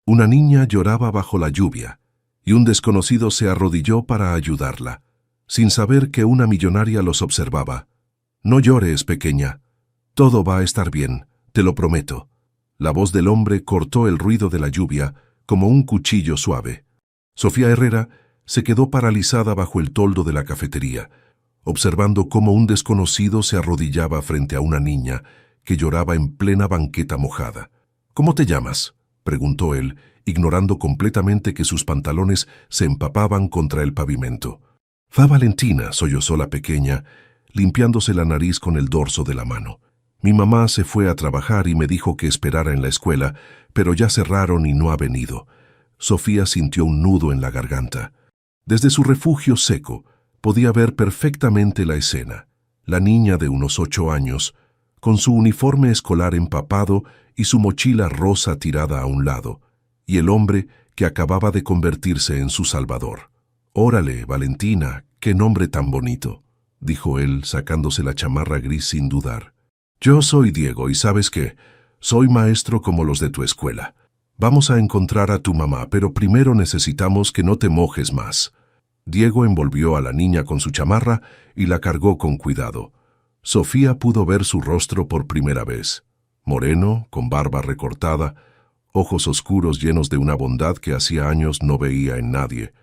Una niña lloraba bajo la lluvia, y un desconocido se arrodilló para ayudarla, sin saber que una millonaria los observaba. «No llores, pequeña. Todo va a estar bien, te lo prometo». La voz del hombre cortó el ruido de la lluvia como un cuchillo suave. Sofía Herrera se quedó paralizada bajo el toldo de la cafetería, observando cómo un desconocido se arrodillaba frente a una niña que lloraba en plena banqueta mojada. «¿Cómo te llamas?», preguntó él, ignorando completamente que sus pantalones se empapaban contra el pavimento. «Fa Valentina», sollozó la pequeña, limpiándose la nariz con el dorso de la mano. «Mi mamá se fue a trabajar y me dijo que esperara en la escuela, pero ya cerraron y no ha venido». Sofía sintió un nudo en la garganta. Desde su refugio seco, podía ver perfectamente la escena. La niña de unos 8 años, con su uniforme escolar empapado y su mochila rosa tirada a un lado, y el hombre que acababa de convertirse en su salvador. «Órale, Valentina, qué nombre tan bonito», dijo él, sacándose la chamarra gris sin dudar. «Yo soy Diego y ¿sabes qué? Soy maestro como los de tu escuela. Vamos a encontrar a tu mamá, pero primero necesitamos que no te mojes más». Diego envolvió a la niña con su chamarra y la cargó con cuidado. Sofía pudo ver su rostro por primera vez. Moreno, con barba recortada, ojos oscuros llenos de una bondad que hacía años no veía en nadie.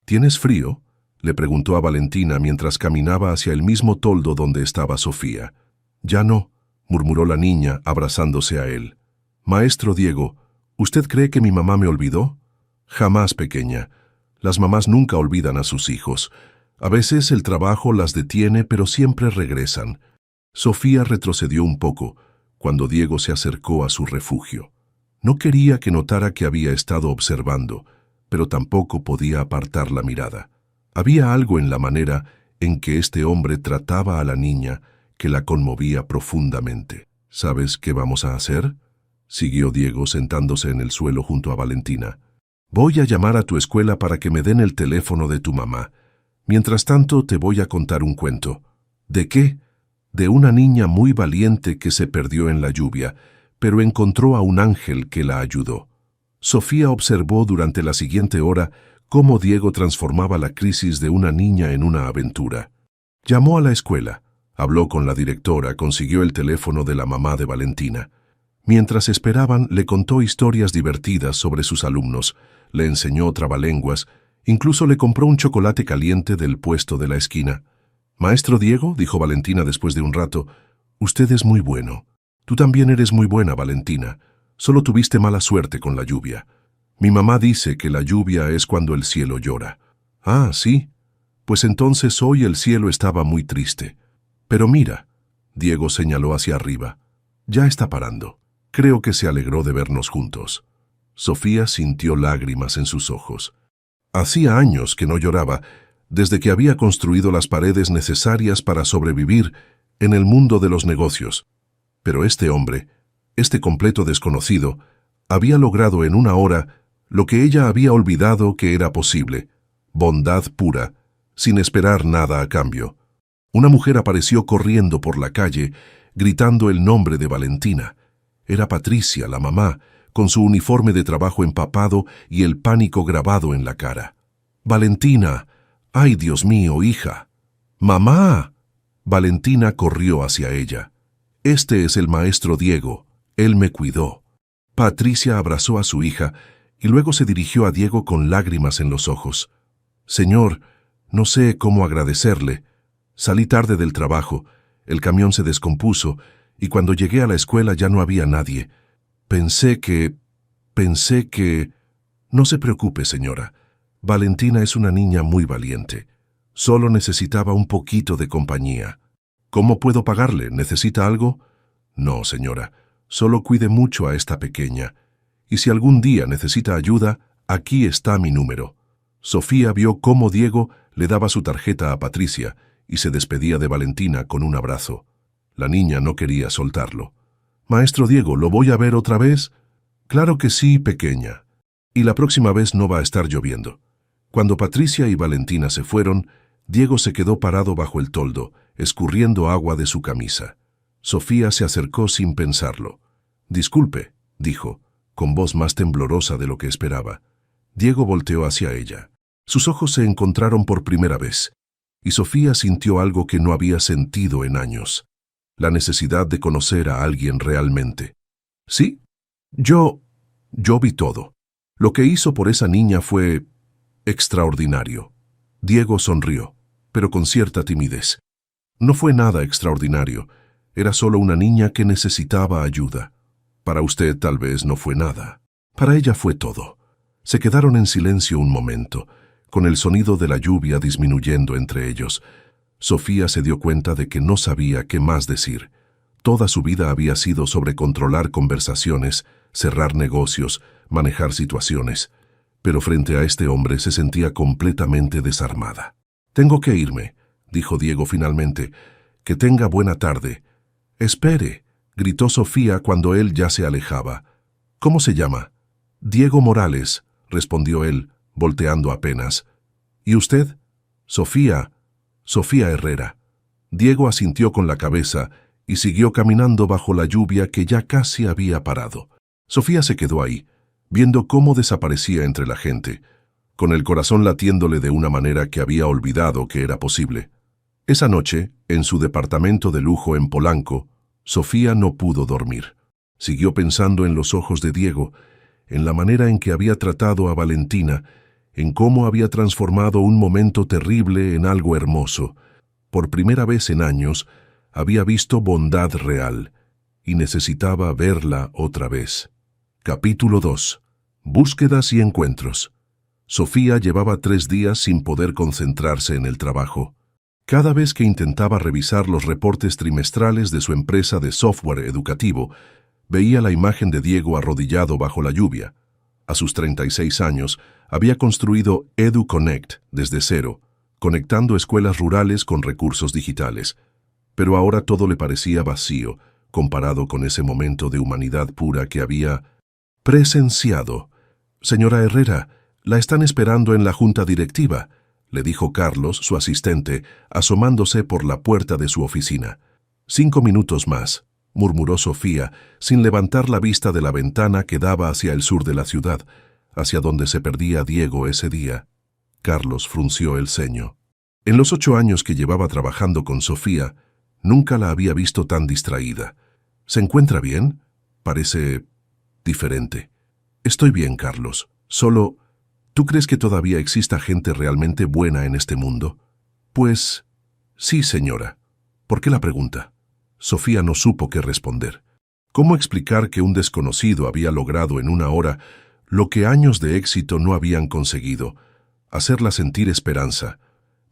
«¿Tienes frío?», le preguntó a Valentina mientras caminaba hacia el mismo toldo donde estaba Sofía. «Ya no», murmuró la niña abrazándose a él. «Maestro Diego, ¿usted cree que mi mamá me olvidó?». «Jamás, pequeña. Las mamás nunca olvidan a sus hijos. A veces el trabajo las detiene, pero siempre regresan». Sofía retrocedió un poco cuando Diego se acercó a su refugio. No quería que notara que había estado observando, pero tampoco podía apartar la mirada. Había algo en la manera en que este hombre trataba a la niña que la conmovía profundamente. «¿Sabes qué vamos a hacer?», siguió Diego sentándose en el suelo junto a Valentina. «Voy a llamar a tu escuela para que me den el teléfono de tu mamá. Mientras tanto te voy a contar un cuento». «¿De qué?». «De una niña muy valiente que se perdió en la lluvia, pero encontró a un ángel que la ayudó». Sofía observó durante la siguiente hora cómo Diego transformaba la crisis de una niña en una aventura. Llamó a la escuela, habló con la directora, consiguió el teléfono de la mamá de Valentina. Mientras esperaban, le contó historias divertidas sobre sus alumnos, le enseñó trabalenguas, incluso le compró un chocolate caliente del puesto de la esquina. «Maestro Diego», dijo Valentina después de un rato, «usted es muy bueno. Tú también eres muy buena, Valentina. Solo tuviste mala suerte con la lluvia. Mi mamá dice que la lluvia es cuando el cielo llora». «Ah, sí. Pues entonces hoy el cielo estaba muy triste. Pero mira», Diego señaló hacia arriba, «ya está parando. Creo que se alegró de vernos juntos». Sofía sintió lágrimas en sus ojos. Hacía años que no lloraba, desde que había construido las paredes necesarias para sobrevivir en el mundo de los negocios. Pero este hombre, este completo desconocido, había logrado en una hora lo que ella había olvidado que era posible: bondad pura, sin esperar nada a cambio. Una mujer apareció corriendo por la calle, gritando el nombre de Valentina. Era Patricia, la mamá, con su uniforme de trabajo empapado y el pánico grabado en la cara. «Valentina, ay Dios mío, hija». «¡Mamá!». Valentina corrió hacia ella. «Este es el maestro Diego. Él me cuidó». Patricia abrazó a su hija y luego se dirigió a Diego con lágrimas en los ojos. «Señor, no sé cómo agradecerle. Salí tarde del trabajo, el camión se descompuso y cuando llegué a la escuela ya no había nadie. Pensé que... No se preocupe, señora. Valentina es una niña muy valiente. Solo necesitaba un poquito de compañía». «¿Cómo puedo pagarle? ¿Necesita algo?». «No, señora. Solo cuide mucho a esta pequeña. Y si algún día necesita ayuda, aquí está mi número». Sofía vio cómo Diego le daba su tarjeta a Patricia y se despedía de Valentina con un abrazo. La niña no quería soltarlo. «Maestro Diego, ¿lo voy a ver otra vez?». «Claro que sí, pequeña. Y la próxima vez no va a estar lloviendo». Cuando Patricia y Valentina se fueron, Diego se quedó parado bajo el toldo, escurriendo agua de su camisa. Sofía se acercó sin pensarlo. «Disculpe», dijo, con voz más temblorosa de lo que esperaba. Diego volteó hacia ella. Sus ojos se encontraron por primera vez, y Sofía sintió algo que no había sentido en años: la necesidad de conocer a alguien realmente. ¿Sí? Yo vi todo. Lo que hizo por esa niña fue extraordinario. Diego sonrió, pero con cierta timidez. No fue nada extraordinario. Era solo una niña que necesitaba ayuda. Para usted tal vez no fue nada. Para ella fue todo. Se quedaron en silencio un momento, con el sonido de la lluvia disminuyendo entre ellos. Sofía se dio cuenta de que no sabía qué más decir. Toda su vida había sido sobre controlar conversaciones, cerrar negocios, manejar situaciones. Pero frente a este hombre se sentía completamente desarmada. «Tengo que irme», dijo Diego finalmente. «Que tenga buena tarde». «Espere», gritó Sofía cuando él ya se alejaba. «¿Cómo se llama?» «Diego Morales», respondió él, volteando apenas. «¿Y usted?» «Sofía Herrera». Diego asintió con la cabeza y siguió caminando bajo la lluvia que ya casi había parado. Sofía se quedó ahí, viendo cómo desaparecía entre la gente, con el corazón latiéndole de una manera que había olvidado que era posible. Esa noche, en su departamento de lujo en Polanco, Sofía no pudo dormir. Siguió pensando en los ojos de Diego, en la manera en que había tratado a Valentina, en cómo había transformado un momento terrible en algo hermoso. Por primera vez en años, había visto bondad real, y necesitaba verla otra vez. Capítulo 2. Búsquedas y encuentros. Sofía llevaba 3 días sin poder concentrarse en el trabajo. Cada vez que intentaba revisar los reportes trimestrales de su empresa de software educativo, veía la imagen de Diego arrodillado bajo la lluvia. A sus 36 años, había construido EduConnect desde cero, conectando escuelas rurales con recursos digitales. Pero ahora todo le parecía vacío, comparado con ese momento de humanidad pura que había presenciado. «Señora Herrera, la están esperando en la junta directiva», le dijo Carlos, su asistente, asomándose por la puerta de su oficina. «5 minutos más», murmuró Sofía, sin levantar la vista de la ventana que daba hacia el sur de la ciudad, hacia donde se perdía Diego ese día. Carlos frunció el ceño. En los 8 años que llevaba trabajando con Sofía, nunca la había visto tan distraída. «¿Se encuentra bien?» «Parece diferente». «Estoy bien, Carlos. Solo, ¿tú crees que todavía exista gente realmente buena en este mundo?» «Pues, sí, señora». «¿Por qué la pregunta?» Sofía no supo qué responder. ¿Cómo explicar que un desconocido había logrado en una hora lo que años de éxito no habían conseguido? Hacerla sentir esperanza.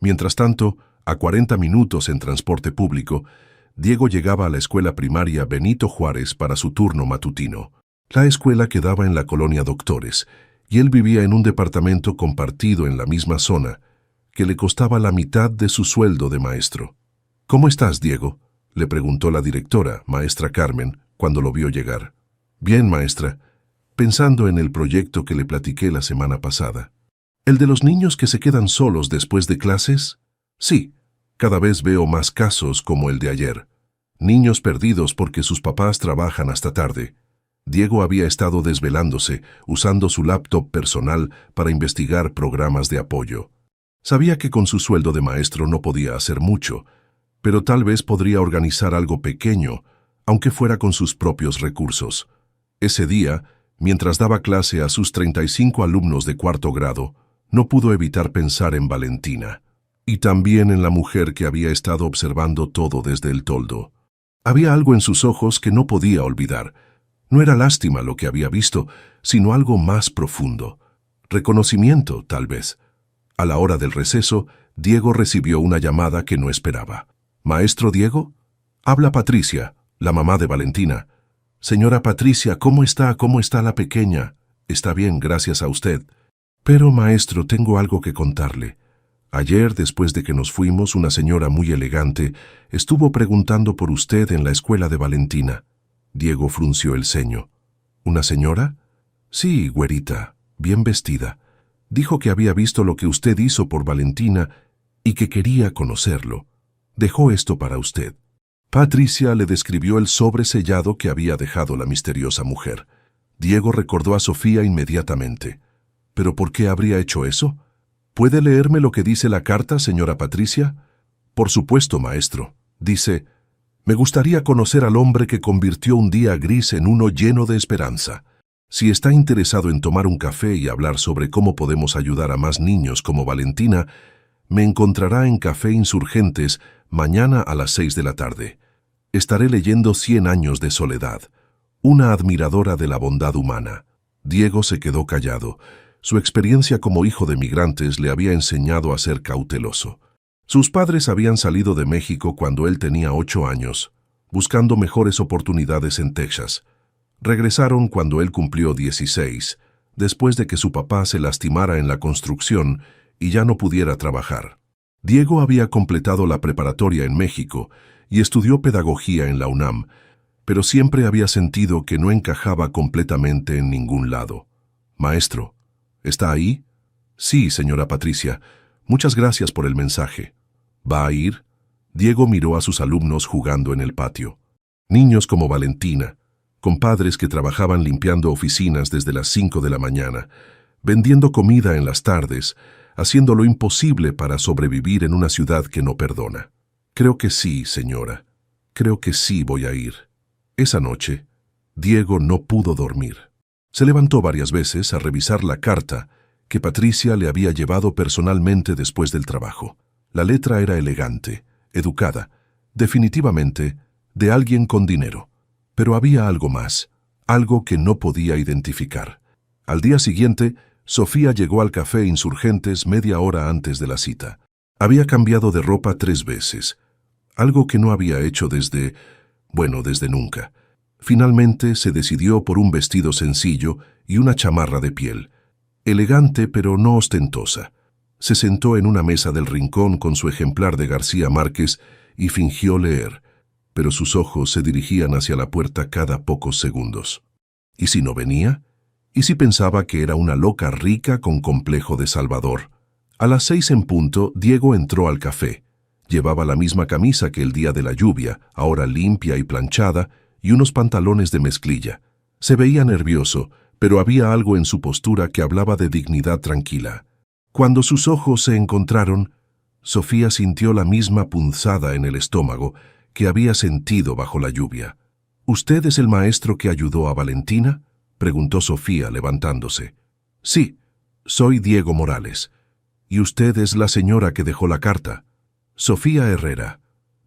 Mientras tanto, a 40 minutos en transporte público, Diego llegaba a la escuela primaria Benito Juárez para su turno matutino. La escuela quedaba en la colonia Doctores, y él vivía en un departamento compartido en la misma zona, que le costaba la mitad de su sueldo de maestro. «¿Cómo estás, Diego?», le preguntó la directora, maestra Carmen, cuando lo vio llegar. «Bien, maestra, pensando en el proyecto que le platiqué la semana pasada». «¿El de los niños que se quedan solos después de clases?» «Sí, cada vez veo más casos como el de ayer. Niños perdidos porque sus papás trabajan hasta tarde». Diego había estado desvelándose, usando su laptop personal para investigar programas de apoyo. Sabía que con su sueldo de maestro no podía hacer mucho, pero tal vez podría organizar algo pequeño, aunque fuera con sus propios recursos. Ese día, mientras daba clase a sus 35 alumnos de 4º grado, no pudo evitar pensar en Valentina, y también en la mujer que había estado observando todo desde el toldo. Había algo en sus ojos que no podía olvidar. No era lástima lo que había visto, sino algo más profundo. Reconocimiento, tal vez. A la hora del receso, Diego recibió una llamada que no esperaba. «¿Maestro Diego?» «Habla Patricia, la mamá de Valentina». «Señora Patricia, ¿cómo está? ¿Cómo está la pequeña?» «Está bien, gracias a usted». «Pero, maestro, tengo algo que contarle. Ayer, después de que nos fuimos, una señora muy elegante estuvo preguntando por usted en la escuela de Valentina». Diego frunció el ceño. «¿Una señora?» «Sí, güerita, bien vestida. Dijo que había visto lo que usted hizo por Valentina y que quería conocerlo. Dejó esto para usted». Patricia le describió el sobre sellado que había dejado la misteriosa mujer. Diego recordó a Sofía inmediatamente. ¿Pero por qué habría hecho eso? ¿Puede leerme lo que dice la carta, señora Patricia? Por supuesto, maestro. Dice: me gustaría conocer al hombre que convirtió un día gris en uno lleno de esperanza. Si está interesado en tomar un café y hablar sobre cómo podemos ayudar a más niños como Valentina, me encontrará en Café Insurgentes mañana a las 6 de la tarde. Estaré leyendo 100 años de soledad. Una admiradora de la bondad humana. Diego se quedó callado. Su experiencia como hijo de migrantes le había enseñado a ser cauteloso. Sus padres habían salido de México cuando él tenía 8 años, buscando mejores oportunidades en Texas. Regresaron cuando él cumplió 16, después de que su papá se lastimara en la construcción y ya no pudiera trabajar. Diego había completado la preparatoria en México y estudió pedagogía en la UNAM, pero siempre había sentido que no encajaba completamente en ningún lado. «Maestro, ¿está ahí?» «Sí, señora Patricia. Muchas gracias por el mensaje». «¿Va a ir?» Diego miró a sus alumnos jugando en el patio. Niños como Valentina, con padres que trabajaban limpiando oficinas desde las 5 de la mañana, vendiendo comida en las tardes, haciendo lo imposible para sobrevivir en una ciudad que no perdona. «Creo que sí, señora. Creo que sí voy a ir». Esa noche, Diego no pudo dormir. Se levantó varias veces a revisar la carta que Patricia le había llevado personalmente después del trabajo. La letra era elegante, educada, definitivamente de alguien con dinero. Pero había algo más, algo que no podía identificar. Al día siguiente, Sofía llegó al Café Insurgentes media hora antes de la cita. Había cambiado de ropa 3 veces, algo que no había hecho desde nunca. Finalmente se decidió por un vestido sencillo y una chamarra de piel, elegante pero no ostentosa. Se sentó en una mesa del rincón con su ejemplar de García Márquez y fingió leer, pero sus ojos se dirigían hacia la puerta cada pocos segundos. ¿Y si no venía? ¿Y si pensaba que era una loca rica con complejo de Salvador? A las 6 en punto, Diego entró al café. Llevaba la misma camisa que el día de la lluvia, ahora limpia y planchada, y unos pantalones de mezclilla. Se veía nervioso, pero había algo en su postura que hablaba de dignidad tranquila. Cuando sus ojos se encontraron, Sofía sintió la misma punzada en el estómago que había sentido bajo la lluvia. «¿Usted es el maestro que ayudó a Valentina?», preguntó Sofía levantándose. «Sí, soy Diego Morales. ¿Y usted es la señora que dejó la carta?» «Sofía Herrera.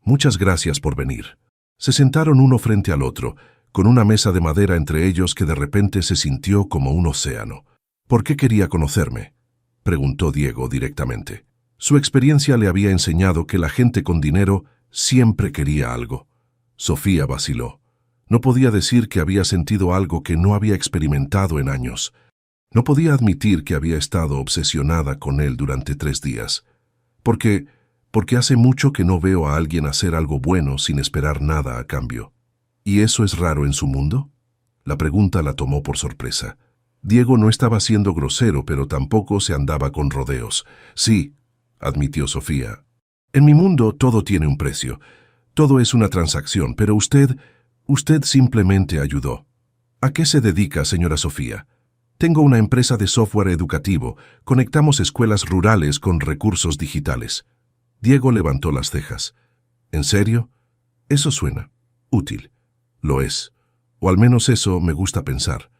Muchas gracias por venir». Se sentaron uno frente al otro, con una mesa de madera entre ellos que de repente se sintió como un océano. «¿Por qué quería conocerme?», preguntó Diego directamente. Su experiencia le había enseñado que la gente con dinero siempre quería algo. Sofía vaciló. No podía decir que había sentido algo que no había experimentado en años. No podía admitir que había estado obsesionada con él durante 3 días. Porque hace mucho que no veo a alguien hacer algo bueno sin esperar nada a cambio. ¿Y eso es raro en su mundo? La pregunta la tomó por sorpresa. Diego no estaba siendo grosero, pero tampoco se andaba con rodeos. «Sí», admitió Sofía. «En mi mundo todo tiene un precio. Todo es una transacción, pero usted simplemente ayudó». «¿A qué se dedica, señora Sofía?» «Tengo una empresa de software educativo. Conectamos escuelas rurales con recursos digitales». Diego levantó las cejas. «¿En serio? Eso suena útil». «Lo es. O al menos eso me gusta pensar».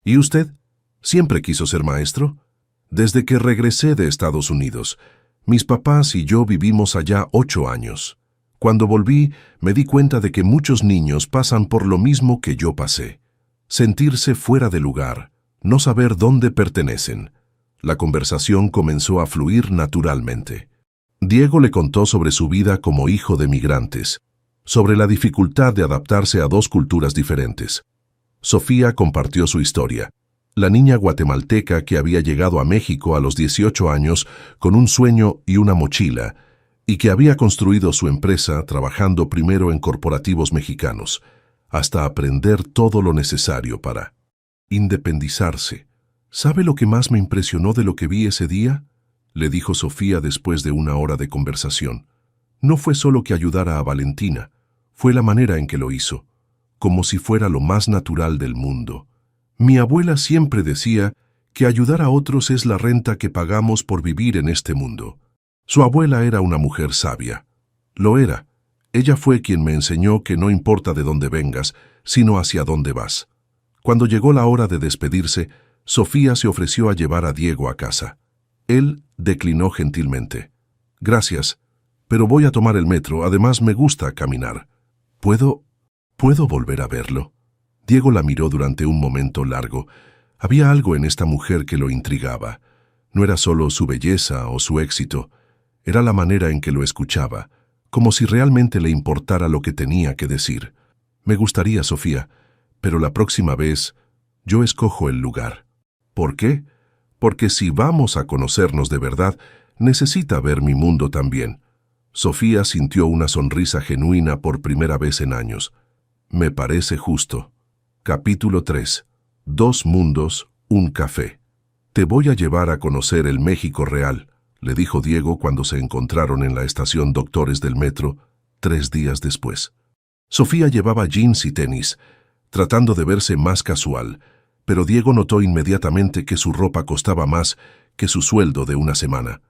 «¿Y usted? ¿Siempre quiso ser maestro?» «Desde que regresé de Estados Unidos. Mis papás y yo vivimos allá 8 años. Cuando volví, me di cuenta de que muchos niños pasan por lo mismo que yo pasé. Sentirse fuera de lugar, no saber dónde pertenecen». La conversación comenzó a fluir naturalmente. Diego le contó sobre su vida como hijo de migrantes, sobre la dificultad de adaptarse a 2 culturas diferentes. Sofía compartió su historia. La niña guatemalteca que había llegado a México a los 18 años con un sueño y una mochila, y que había construido su empresa trabajando primero en corporativos mexicanos, hasta aprender todo lo necesario para independizarse. «¿Sabe lo que más me impresionó de lo que vi ese día?», le dijo Sofía después de 1 hora de conversación. «No fue solo que ayudara a Valentina, fue la manera en que lo hizo, como si fuera lo más natural del mundo. Mi abuela siempre decía que ayudar a otros es la renta que pagamos por vivir en este mundo. Su abuela era una mujer sabia. Lo era. Ella fue quien me enseñó que no importa de dónde vengas, sino hacia dónde vas. Cuando llegó la hora de despedirse, Sofía se ofreció a llevar a Diego a casa. Él declinó gentilmente. Gracias, pero voy a tomar el metro, además me gusta caminar. ¿Puedo volver a verlo? Diego la miró durante un momento largo. Había algo en esta mujer que lo intrigaba. No era solo su belleza o su éxito, era la manera en que lo escuchaba, como si realmente le importara lo que tenía que decir. Me gustaría, Sofía, pero la próxima vez yo escojo el lugar. ¿Por qué? Porque si vamos a conocernos de verdad, necesita ver mi mundo también. Sofía sintió una sonrisa genuina por primera vez en años. Me parece justo. Capítulo 3. Dos mundos, un café. Te voy a llevar a conocer el México real, le dijo Diego cuando se encontraron en la estación Doctores del metro, 3 días después. Sofía llevaba jeans y tenis, tratando de verse más casual, pero Diego notó inmediatamente que su ropa costaba más que su sueldo de una semana.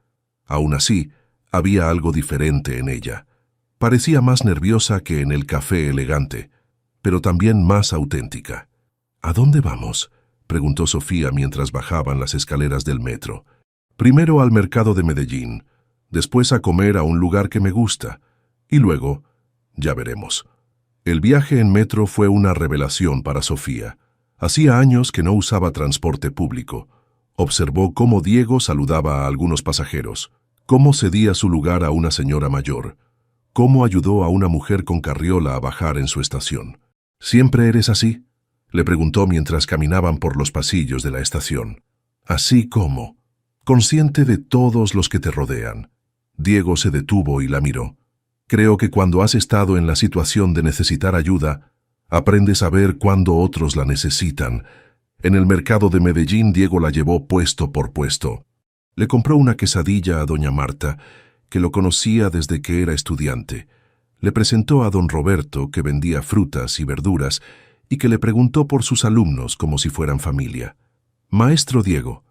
Aún así, había algo diferente en ella. Parecía más nerviosa que en el café elegante, pero también más auténtica. ¿A dónde vamos?, preguntó Sofía mientras bajaban las escaleras del metro. Primero al mercado de Medellín, después a comer a un lugar que me gusta, y luego, ya veremos. El viaje en metro fue una revelación para Sofía. Hacía años que no usaba transporte público. Observó cómo Diego saludaba a algunos pasajeros, cómo cedía su lugar a una señora mayor, cómo ayudó a una mujer con carriola a bajar en su estación. ¿Siempre eres así?, le preguntó mientras caminaban por los pasillos de la estación. Así como, consciente de todos los que te rodean. Diego se detuvo y la miró. Creo que cuando has estado en la situación de necesitar ayuda, aprendes a ver cuándo otros la necesitan. En el mercado de Medellín, Diego la llevó puesto por puesto. Le compró una quesadilla a doña Marta, que lo conocía desde que era estudiante. Le presentó a don Roberto, que vendía frutas y verduras, y que le preguntó por sus alumnos como si fueran familia. «Maestro Diego,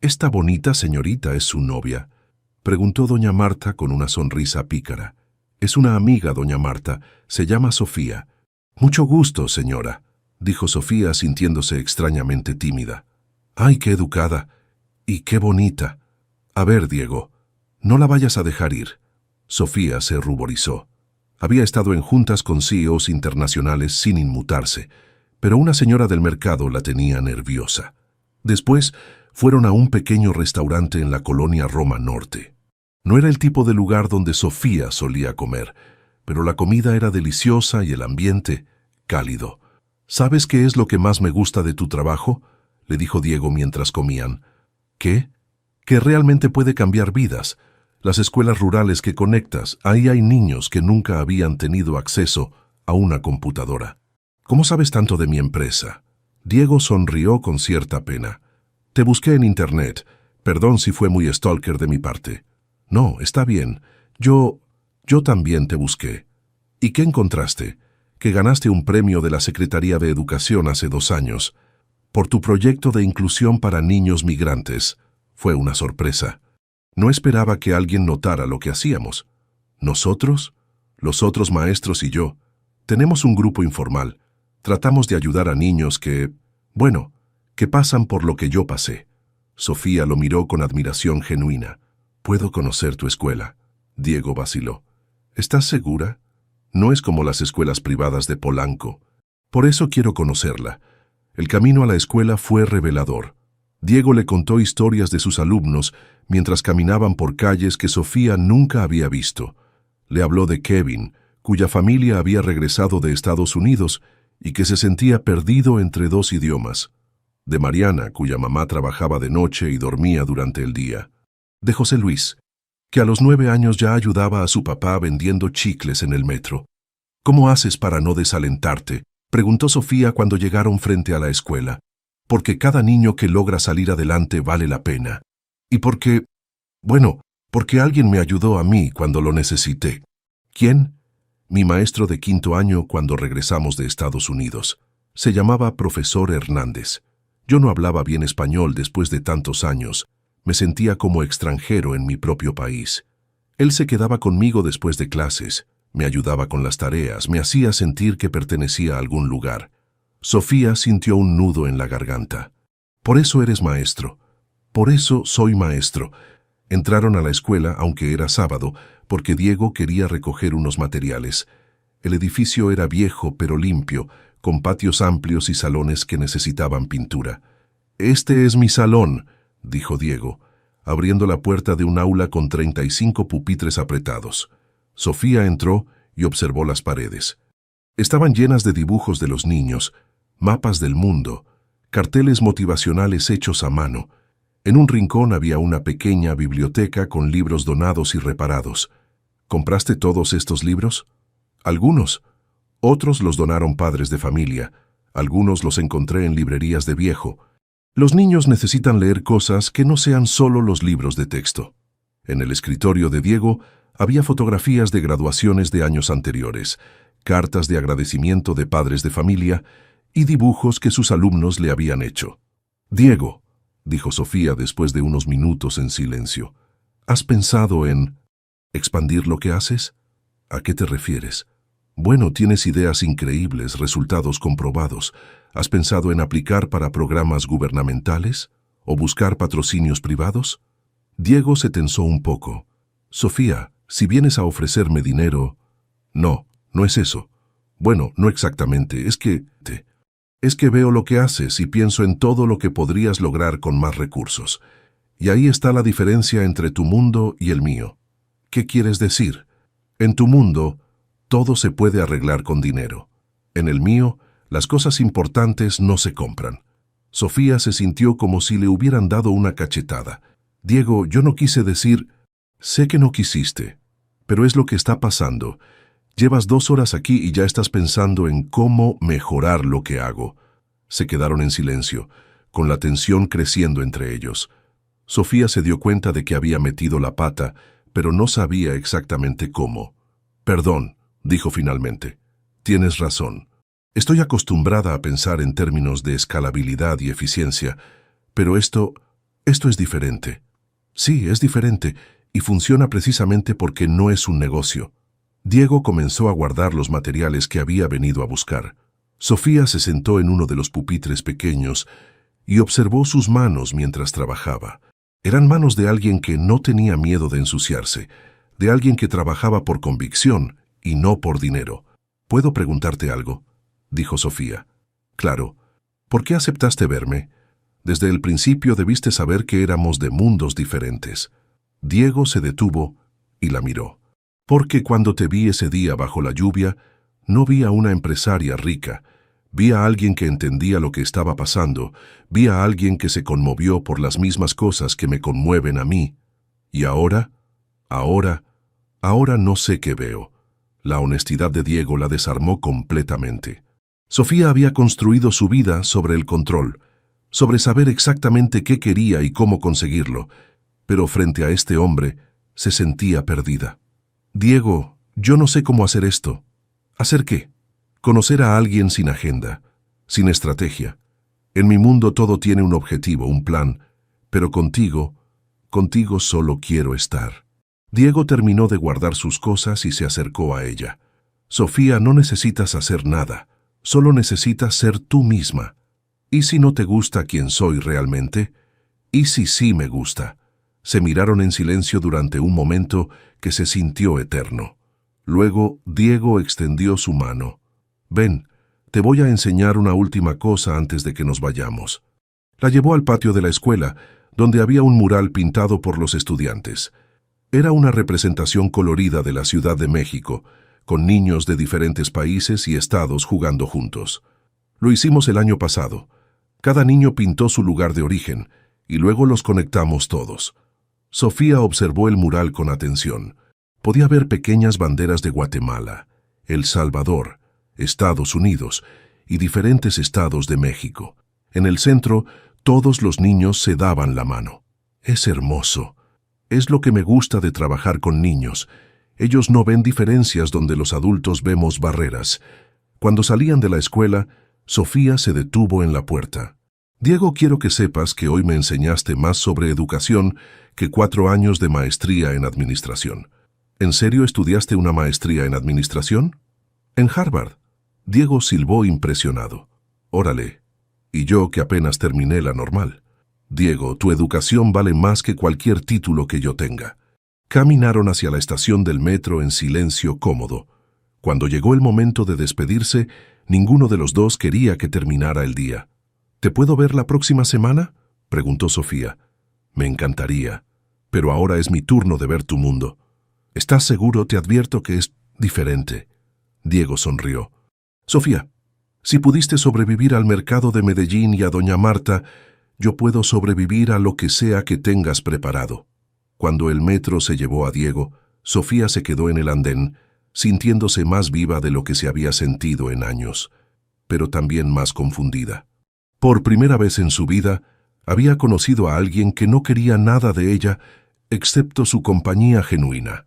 ¿esta bonita señorita es su novia?», preguntó doña Marta con una sonrisa pícara. «Es una amiga, doña Marta, se llama Sofía». «Mucho gusto, señora», dijo Sofía sintiéndose extrañamente tímida. «Ay, qué educada y qué bonita. A ver, Diego, no la vayas a dejar ir». Sofía se ruborizó. Había estado en juntas con CEOs internacionales sin inmutarse, pero una señora del mercado la tenía nerviosa. Después fueron a un pequeño restaurante en la colonia Roma Norte. No era el tipo de lugar donde Sofía solía comer, pero la comida era deliciosa y el ambiente cálido. «¿Sabes qué es lo que más me gusta de tu trabajo?», le dijo Diego mientras comían. «¿Qué?». «Que realmente puede cambiar vidas. Las escuelas rurales que conectas, ahí hay niños que nunca habían tenido acceso a una computadora». «¿Cómo sabes tanto de mi empresa?». Diego sonrió con cierta pena. «Te busqué en internet. Perdón si fue muy stalker de mi parte». «No, está bien. Yo también te busqué». «¿Y qué encontraste?». «Que ganaste un premio de la Secretaría de Educación hace 2 años, por tu proyecto de inclusión para niños migrantes». Fue una sorpresa. No esperaba que alguien notara lo que hacíamos. ¿Nosotros? Los otros maestros y yo. Tenemos un grupo informal. Tratamos de ayudar a niños que pasan por lo que yo pasé. Sofía lo miró con admiración genuina. «¿Puedo conocer tu escuela?». Diego vaciló. «¿Estás segura? No es como las escuelas privadas de Polanco. Por eso quiero conocerla». El camino a la escuela fue revelador. Diego le contó historias de sus alumnos mientras caminaban por calles que Sofía nunca había visto. Le habló de Kevin, cuya familia había regresado de Estados Unidos y que se sentía perdido entre 2 idiomas. De Mariana, cuya mamá trabajaba de noche y dormía durante el día. De José Luis, que a los 9 años ya ayudaba a su papá vendiendo chicles en el metro. «¿Cómo haces para no desalentarte?», preguntó Sofía cuando llegaron frente a la escuela. «Porque cada niño que logra salir adelante vale la pena. Y porque alguien me ayudó a mí cuando lo necesité». «¿Quién?». «Mi maestro de 5º año cuando regresamos de Estados Unidos. Se llamaba profesor Hernández. Yo no hablaba bien español después de tantos años. Me sentía como extranjero en mi propio país. Él se quedaba conmigo después de clases, me ayudaba con las tareas, me hacía sentir que pertenecía a algún lugar. Sofía sintió un nudo en la garganta. Por eso eres maestro. Por eso soy maestro. Entraron a la escuela, aunque era sábado, porque Diego quería recoger unos materiales. El edificio era viejo pero limpio, con patios amplios y salones que necesitaban pintura. «Este es mi salón», dijo Diego, abriendo la puerta de un aula con 35 pupitres apretados. Sofía entró y observó las paredes. Estaban llenas de dibujos de los niños, mapas del mundo, carteles motivacionales hechos a mano. En un rincón había una pequeña biblioteca con libros donados y reparados. ¿Compraste todos estos libros? Algunos. Otros los donaron padres de familia. Algunos los encontré en librerías de viejo. Los niños necesitan leer cosas que no sean solo los libros de texto. En el escritorio de Diego había fotografías de graduaciones de años anteriores, cartas de agradecimiento de padres de familia y dibujos que sus alumnos le habían hecho. «Diego», dijo Sofía después de unos minutos en silencio, ¿has pensado en expandir lo que haces? ¿A qué te refieres? Bueno, tienes ideas increíbles, resultados comprobados. ¿Has pensado en aplicar para programas gubernamentales? ¿O buscar patrocinios privados? Diego se tensó un poco. Sofía, si vienes a ofrecerme dinero... No, no es eso. Bueno, no exactamente, es que veo lo que haces y pienso en todo lo que podrías lograr con más recursos. Y ahí está la diferencia entre tu mundo y el mío. ¿Qué quieres decir? En tu mundo, todo se puede arreglar con dinero. En el mío, las cosas importantes no se compran. Sofía se sintió como si le hubieran dado una cachetada. Diego, yo no quise decir... Sé que no quisiste, pero es lo que está pasando. Llevas 2 horas aquí y ya estás pensando en cómo mejorar lo que hago. Se quedaron en silencio, con la tensión creciendo entre ellos. Sofía se dio cuenta de que había metido la pata, pero no sabía exactamente cómo. Perdón, dijo finalmente. Tienes razón. Estoy acostumbrada a pensar en términos de escalabilidad y eficiencia, pero esto es diferente. Sí, es diferente, y funciona precisamente porque no es un negocio. Diego comenzó a guardar los materiales que había venido a buscar. Sofía se sentó en uno de los pupitres pequeños y observó sus manos mientras trabajaba. Eran manos de alguien que no tenía miedo de ensuciarse, de alguien que trabajaba por convicción y no por dinero. ¿Puedo preguntarte algo?, dijo Sofía. Claro. ¿Por qué aceptaste verme? Desde el principio debiste saber que éramos de mundos diferentes. Diego se detuvo y la miró. Porque cuando te vi ese día bajo la lluvia, no vi a una empresaria rica. Vi a alguien que entendía lo que estaba pasando. Vi a alguien que se conmovió por las mismas cosas que me conmueven a mí. Y ahora no sé qué veo. La honestidad de Diego la desarmó completamente. Sofía había construido su vida sobre el control, sobre saber exactamente qué quería y cómo conseguirlo, pero frente a este hombre se sentía perdida. Diego, yo no sé cómo hacer esto. ¿Hacer qué? Conocer a alguien sin agenda, sin estrategia. En mi mundo todo tiene un objetivo, un plan, pero contigo solo quiero estar. Diego terminó de guardar sus cosas y se acercó a ella. Sofía, no necesitas hacer nada, solo necesitas ser tú misma. ¿Y si no te gusta quién soy realmente? ¿Y si sí me gusta? Se miraron en silencio durante un momento que se sintió eterno. Luego, Diego extendió su mano. Ven, te voy a enseñar una última cosa antes de que nos vayamos. La llevó al patio de la escuela, donde había un mural pintado por los estudiantes. Era una representación colorida de la Ciudad de México, con niños de diferentes países y estados jugando juntos. Lo hicimos el año pasado. Cada niño pintó su lugar de origen, y luego los conectamos todos. Sofía observó el mural con atención. Podía ver pequeñas banderas de Guatemala, El Salvador, Estados Unidos y diferentes estados de México. En el centro, todos los niños se daban la mano. Es hermoso. Es lo que me gusta de trabajar con niños. Ellos no ven diferencias donde los adultos vemos barreras. Cuando salían de la escuela, Sofía se detuvo en la puerta. Diego, quiero que sepas que hoy me enseñaste más sobre educación que 4 años de maestría en administración. ¿En serio estudiaste una maestría en administración? En Harvard. Diego silbó impresionado. Órale. Y yo que apenas terminé la normal. Diego, tu educación vale más que cualquier título que yo tenga. Caminaron hacia la estación del metro en silencio cómodo. Cuando llegó el momento de despedirse, ninguno de los dos quería que terminara el día. ¿Te puedo ver la próxima semana?, preguntó Sofía. Me encantaría, pero ahora es mi turno de ver tu mundo. ¿Estás seguro? Te advierto que es diferente. Diego sonrió. Sofía, si pudiste sobrevivir al mercado de Medellín y a Doña Marta, yo puedo sobrevivir a lo que sea que tengas preparado. Cuando el metro se llevó a Diego, Sofía se quedó en el andén, sintiéndose más viva de lo que se había sentido en años, pero también más confundida. Por primera vez en su vida, había conocido a alguien que no quería nada de ella, excepto su compañía genuina,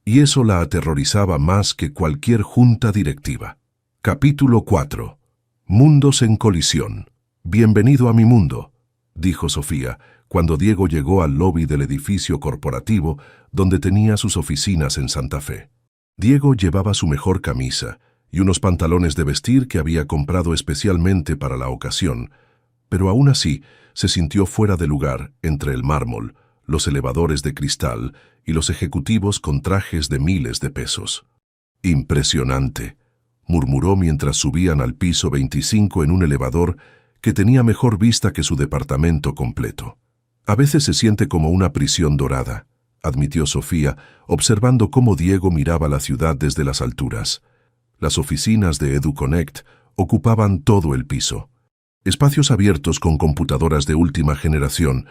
y eso la aterrorizaba más que cualquier junta directiva. Capítulo 4. Mundos en colisión. Bienvenido a mi mundo, dijo Sofía, cuando Diego llegó al lobby del edificio corporativo donde tenía sus oficinas en Santa Fe. Diego llevaba su mejor camisa y unos pantalones de vestir que había comprado especialmente para la ocasión, pero aún así se sintió fuera de lugar entre el mármol, los elevadores de cristal y los ejecutivos con trajes de miles de pesos. Impresionante, murmuró mientras subían al piso 25 en un elevador que tenía mejor vista que su departamento completo. A veces se siente como una prisión dorada, admitió Sofía, observando cómo Diego miraba la ciudad desde las alturas. Las oficinas de EduConnect ocupaban todo el piso. Espacios abiertos con computadoras de última generación,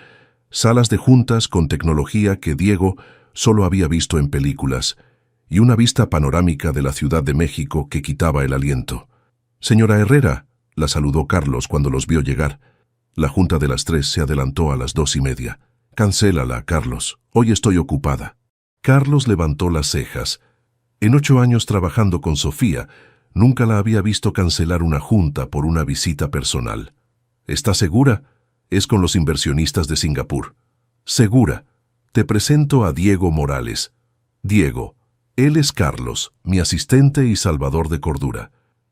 salas de juntas con tecnología que Diego solo había visto en películas, y una vista panorámica de la Ciudad de México que quitaba el aliento. Señora Herrera, la saludó Carlos cuando los vio llegar. La junta de las 3 se adelantó a las 2:30. Cancélala, Carlos. Hoy estoy ocupada. Carlos levantó las cejas. En 8 años trabajando con Sofía, nunca la había visto cancelar una junta por una visita personal. ¿Estás segura? Es con los inversionistas de Singapur. Segura. Te presento a Diego Morales. Diego, él es Carlos, mi asistente y salvador de cordura.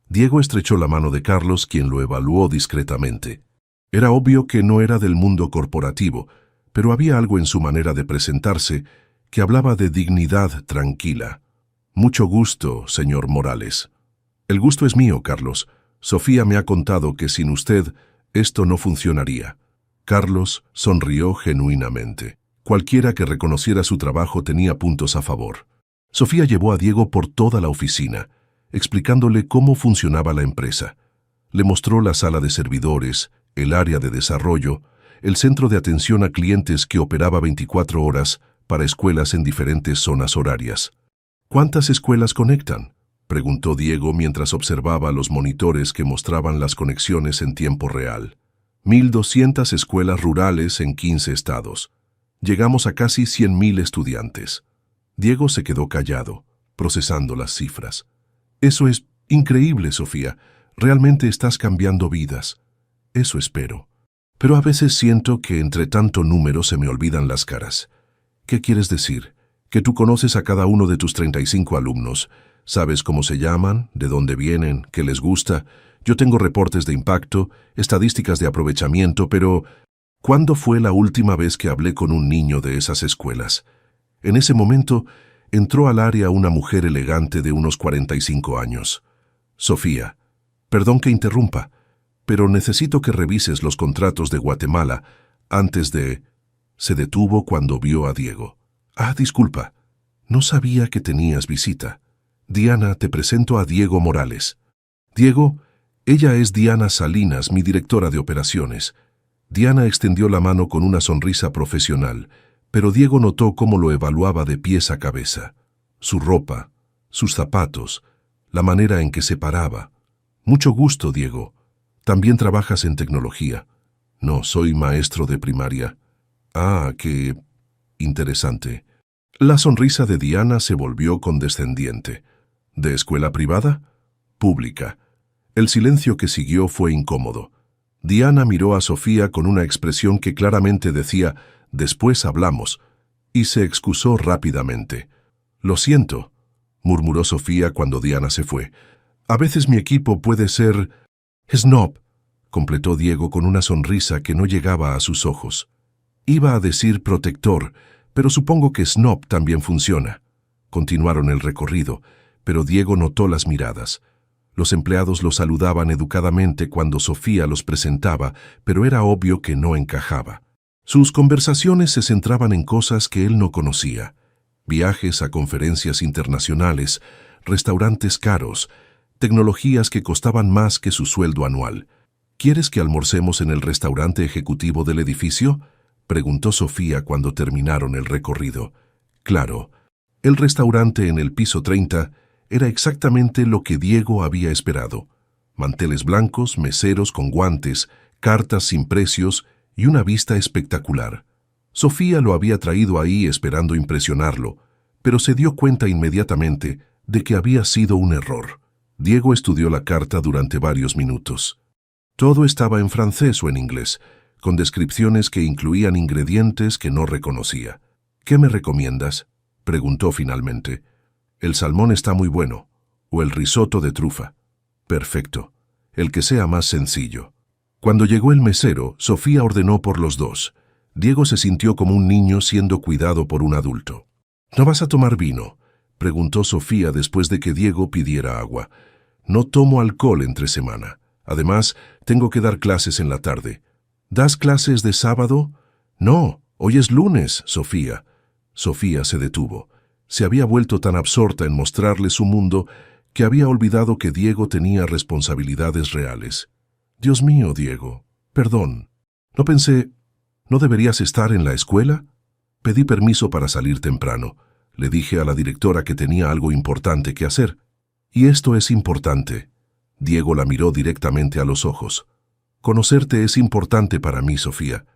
Diego estrechó la mano de Carlos, quien lo evaluó discretamente. Era obvio que no era del mundo corporativo, pero había algo en su manera de presentarse que hablaba de dignidad tranquila. Mucho gusto, señor Morales. El gusto es mío, Carlos. Sofía me ha contado que sin usted esto no funcionaría. Carlos sonrió genuinamente. Cualquiera que reconociera su trabajo tenía puntos a favor. Sofía llevó a Diego por toda la oficina, explicándole cómo funcionaba la empresa. Le mostró la sala de servidores, el área de desarrollo, el centro de atención a clientes que operaba 24 horas para escuelas en diferentes zonas horarias. ¿Cuántas escuelas conectan?, preguntó Diego mientras observaba los monitores que mostraban las conexiones en tiempo real. 1.200 escuelas rurales en 15 estados. Llegamos a casi 100.000 estudiantes. Diego se quedó callado, procesando las cifras. Eso es increíble, Sofía. Realmente estás cambiando vidas. Eso espero. Pero a veces siento que entre tanto número se me olvidan las caras. ¿Qué quieres decir? Que tú conoces a cada uno de tus 35 alumnos. Sabes cómo se llaman, de dónde vienen, qué les gusta. Yo tengo reportes de impacto, estadísticas de aprovechamiento, pero ¿cuándo fue la última vez que hablé con un niño de esas escuelas? En ese momento entró al área una mujer elegante de unos 45 años. Sofía, perdón que interrumpa, pero necesito que revises los contratos de Guatemala antes de... Se detuvo cuando vio a Diego. Ah, disculpa, no sabía que tenías visita. Diana, te presento a Diego Morales. Diego, ella es Diana Salinas, mi directora de operaciones. Diana extendió la mano con una sonrisa profesional, pero Diego notó cómo lo evaluaba de pies a cabeza. Su ropa, sus zapatos, la manera en que se paraba. Mucho gusto, Diego. ¿También trabajas en tecnología? No, soy maestro de primaria. Ah, qué interesante. La sonrisa de Diana se volvió condescendiente. ¿De escuela privada? Pública. El silencio que siguió fue incómodo. Diana miró a Sofía con una expresión que claramente decía, «Después hablamos», y se excusó rápidamente. «Lo siento», murmuró Sofía cuando Diana se fue. «A veces mi equipo puede ser snob», completó Diego con una sonrisa que no llegaba a sus ojos. Iba a decir protector, pero supongo que snob también funciona. Continuaron el recorrido, pero Diego notó las miradas. Los empleados lo saludaban educadamente cuando Sofía los presentaba, pero era obvio que no encajaba. Sus conversaciones se centraban en cosas que él no conocía. Viajes a conferencias internacionales, restaurantes caros, tecnologías que costaban más que su sueldo anual. «¿Quieres que almorcemos en el restaurante ejecutivo del edificio?», preguntó Sofía cuando terminaron el recorrido. Claro, el restaurante en el piso 30 era exactamente lo que Diego había esperado. Manteles blancos, meseros con guantes, cartas sin precios y una vista espectacular. Sofía lo había traído ahí esperando impresionarlo, pero se dio cuenta inmediatamente de que había sido un error. Diego estudió la carta durante varios minutos. Todo estaba en francés o en inglés, con descripciones que incluían ingredientes que no reconocía. «¿Qué me recomiendas?», preguntó finalmente. «El salmón está muy bueno, o el risotto de trufa». «Perfecto, el que sea más sencillo». Cuando llegó el mesero, Sofía ordenó por los dos. Diego se sintió como un niño siendo cuidado por un adulto. «¿No vas a tomar vino?», preguntó Sofía después de que Diego pidiera agua. «No tomo alcohol entre semana. Además, tengo que dar clases en la tarde». «¿Das clases de sábado?». «No, hoy es lunes, Sofía». Sofía se detuvo. Se había vuelto tan absorta en mostrarle su mundo que había olvidado que Diego tenía responsabilidades reales. «Dios mío, Diego, perdón. No pensé... ¿No deberías estar en la escuela?». «Pedí permiso para salir temprano. Le dije a la directora que tenía algo importante que hacer». «Y esto es importante». Diego la miró directamente a los ojos. «Conocerte es importante para mí, Sofía.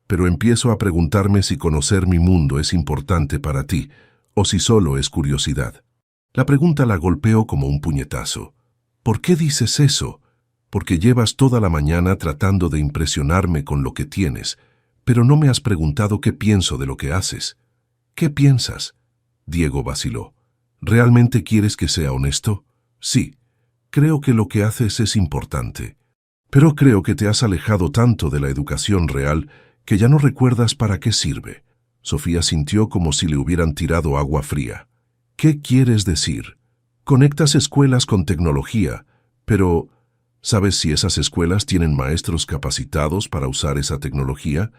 Pero empiezo a preguntarme si conocer mi mundo es importante para ti, o si solo es curiosidad». La pregunta la golpeó como un puñetazo. «¿Por qué dices eso?». «Porque llevas toda la mañana tratando de impresionarme con lo que tienes, pero no me has preguntado qué pienso de lo que haces». «¿Qué piensas?». Diego vaciló. «¿Realmente quieres que sea honesto?». «Sí, creo que lo que haces es importante. Pero creo que te has alejado tanto de la educación real que ya no recuerdas para qué sirve». Sofía sintió como si le hubieran tirado agua fría. «¿Qué quieres decir?». «Conectas escuelas con tecnología, pero ¿sabes si esas escuelas tienen maestros capacitados para usar esa tecnología?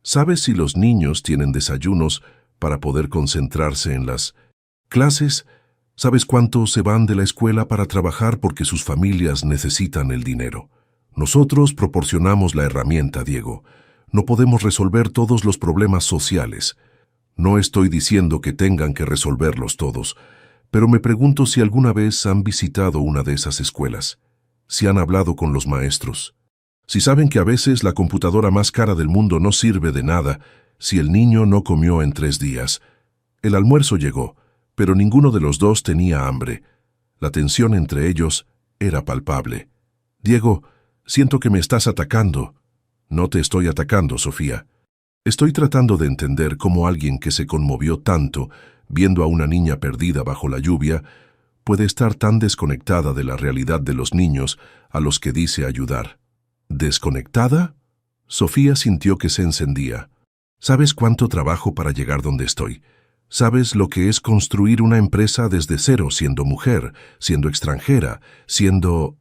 ¿Sabes si los niños tienen desayunos para poder concentrarse en las clases? ¿Sabes cuántos se van de la escuela para trabajar porque sus familias necesitan el dinero? Nosotros proporcionamos la herramienta, Diego. No podemos resolver todos los problemas sociales. No estoy diciendo que tengan que resolverlos todos, pero me pregunto si alguna vez han visitado una de esas escuelas, si han hablado con los maestros, si saben que a veces la computadora más cara del mundo no sirve de nada si el niño no comió en 3 días. El almuerzo llegó, pero ninguno de los dos tenía hambre. La tensión entre ellos era palpable. «Diego, siento que me estás atacando». «No te estoy atacando, Sofía. Estoy tratando de entender cómo alguien que se conmovió tanto viendo a una niña perdida bajo la lluvia puede estar tan desconectada de la realidad de los niños a los que dice ayudar». «¿Desconectada?». Sofía sintió que se encendía. «¿Sabes cuánto trabajo para llegar donde estoy? ¿Sabes lo que es construir una empresa desde cero, siendo mujer, siendo extranjera, siendo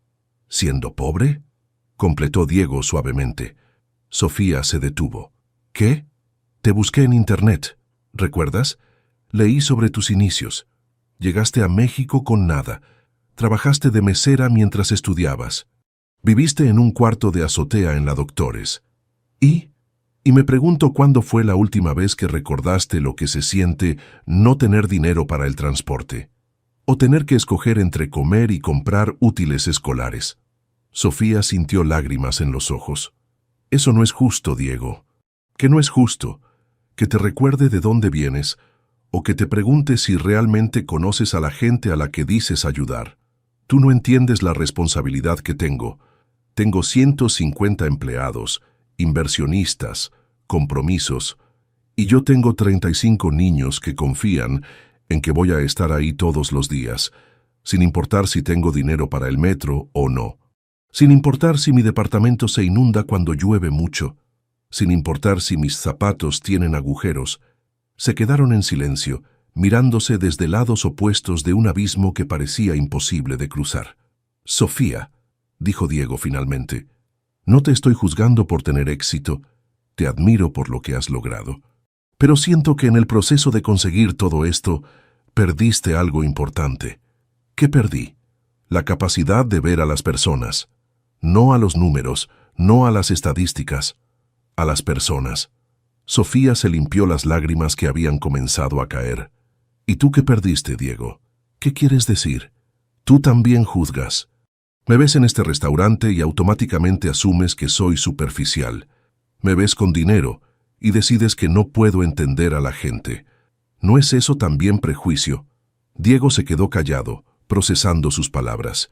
pobre?», completó Diego suavemente. Sofía se detuvo. «¿Qué?». «Te busqué en Internet. ¿Recuerdas? Leí sobre tus inicios. Llegaste a México con nada. Trabajaste de mesera mientras estudiabas. Viviste en un cuarto de azotea en la Doctores. Y me pregunto cuándo fue la última vez que recordaste lo que se siente no tener dinero para el transporte, o tener que escoger entre comer y comprar útiles escolares». Sofía sintió lágrimas en los ojos. «Eso no es justo, Diego». «¿Que no es justo? ¿Que te recuerde de dónde vienes? ¿O que te pregunte si realmente conoces a la gente a la que dices ayudar? Tú no entiendes la responsabilidad que tengo. Tengo 150 empleados, inversionistas, compromisos, y yo tengo 35 niños que confían en que voy a estar ahí todos los días, sin importar si tengo dinero para el metro o no, sin importar si mi departamento se inunda cuando llueve mucho, sin importar si mis zapatos tienen agujeros. Se quedaron en silencio, mirándose desde lados opuestos de un abismo que parecía imposible de cruzar. «Sofía», dijo Diego finalmente, «no te estoy juzgando por tener éxito, te admiro por lo que has logrado. Pero siento que en el proceso de conseguir todo esto, perdiste algo importante». «¿Qué perdí?» «La capacidad de ver a las personas. No a los números, no a las estadísticas, a las personas». Sofía se limpió las lágrimas que habían comenzado a caer. «¿Y tú qué perdiste, Diego? ¿Qué quieres decir? Tú también juzgas. Me ves en este restaurante y automáticamente asumes que soy superficial. Me ves con dinero y decides que no puedo entender a la gente. ¿No es eso también prejuicio?» Diego se quedó callado, procesando sus palabras.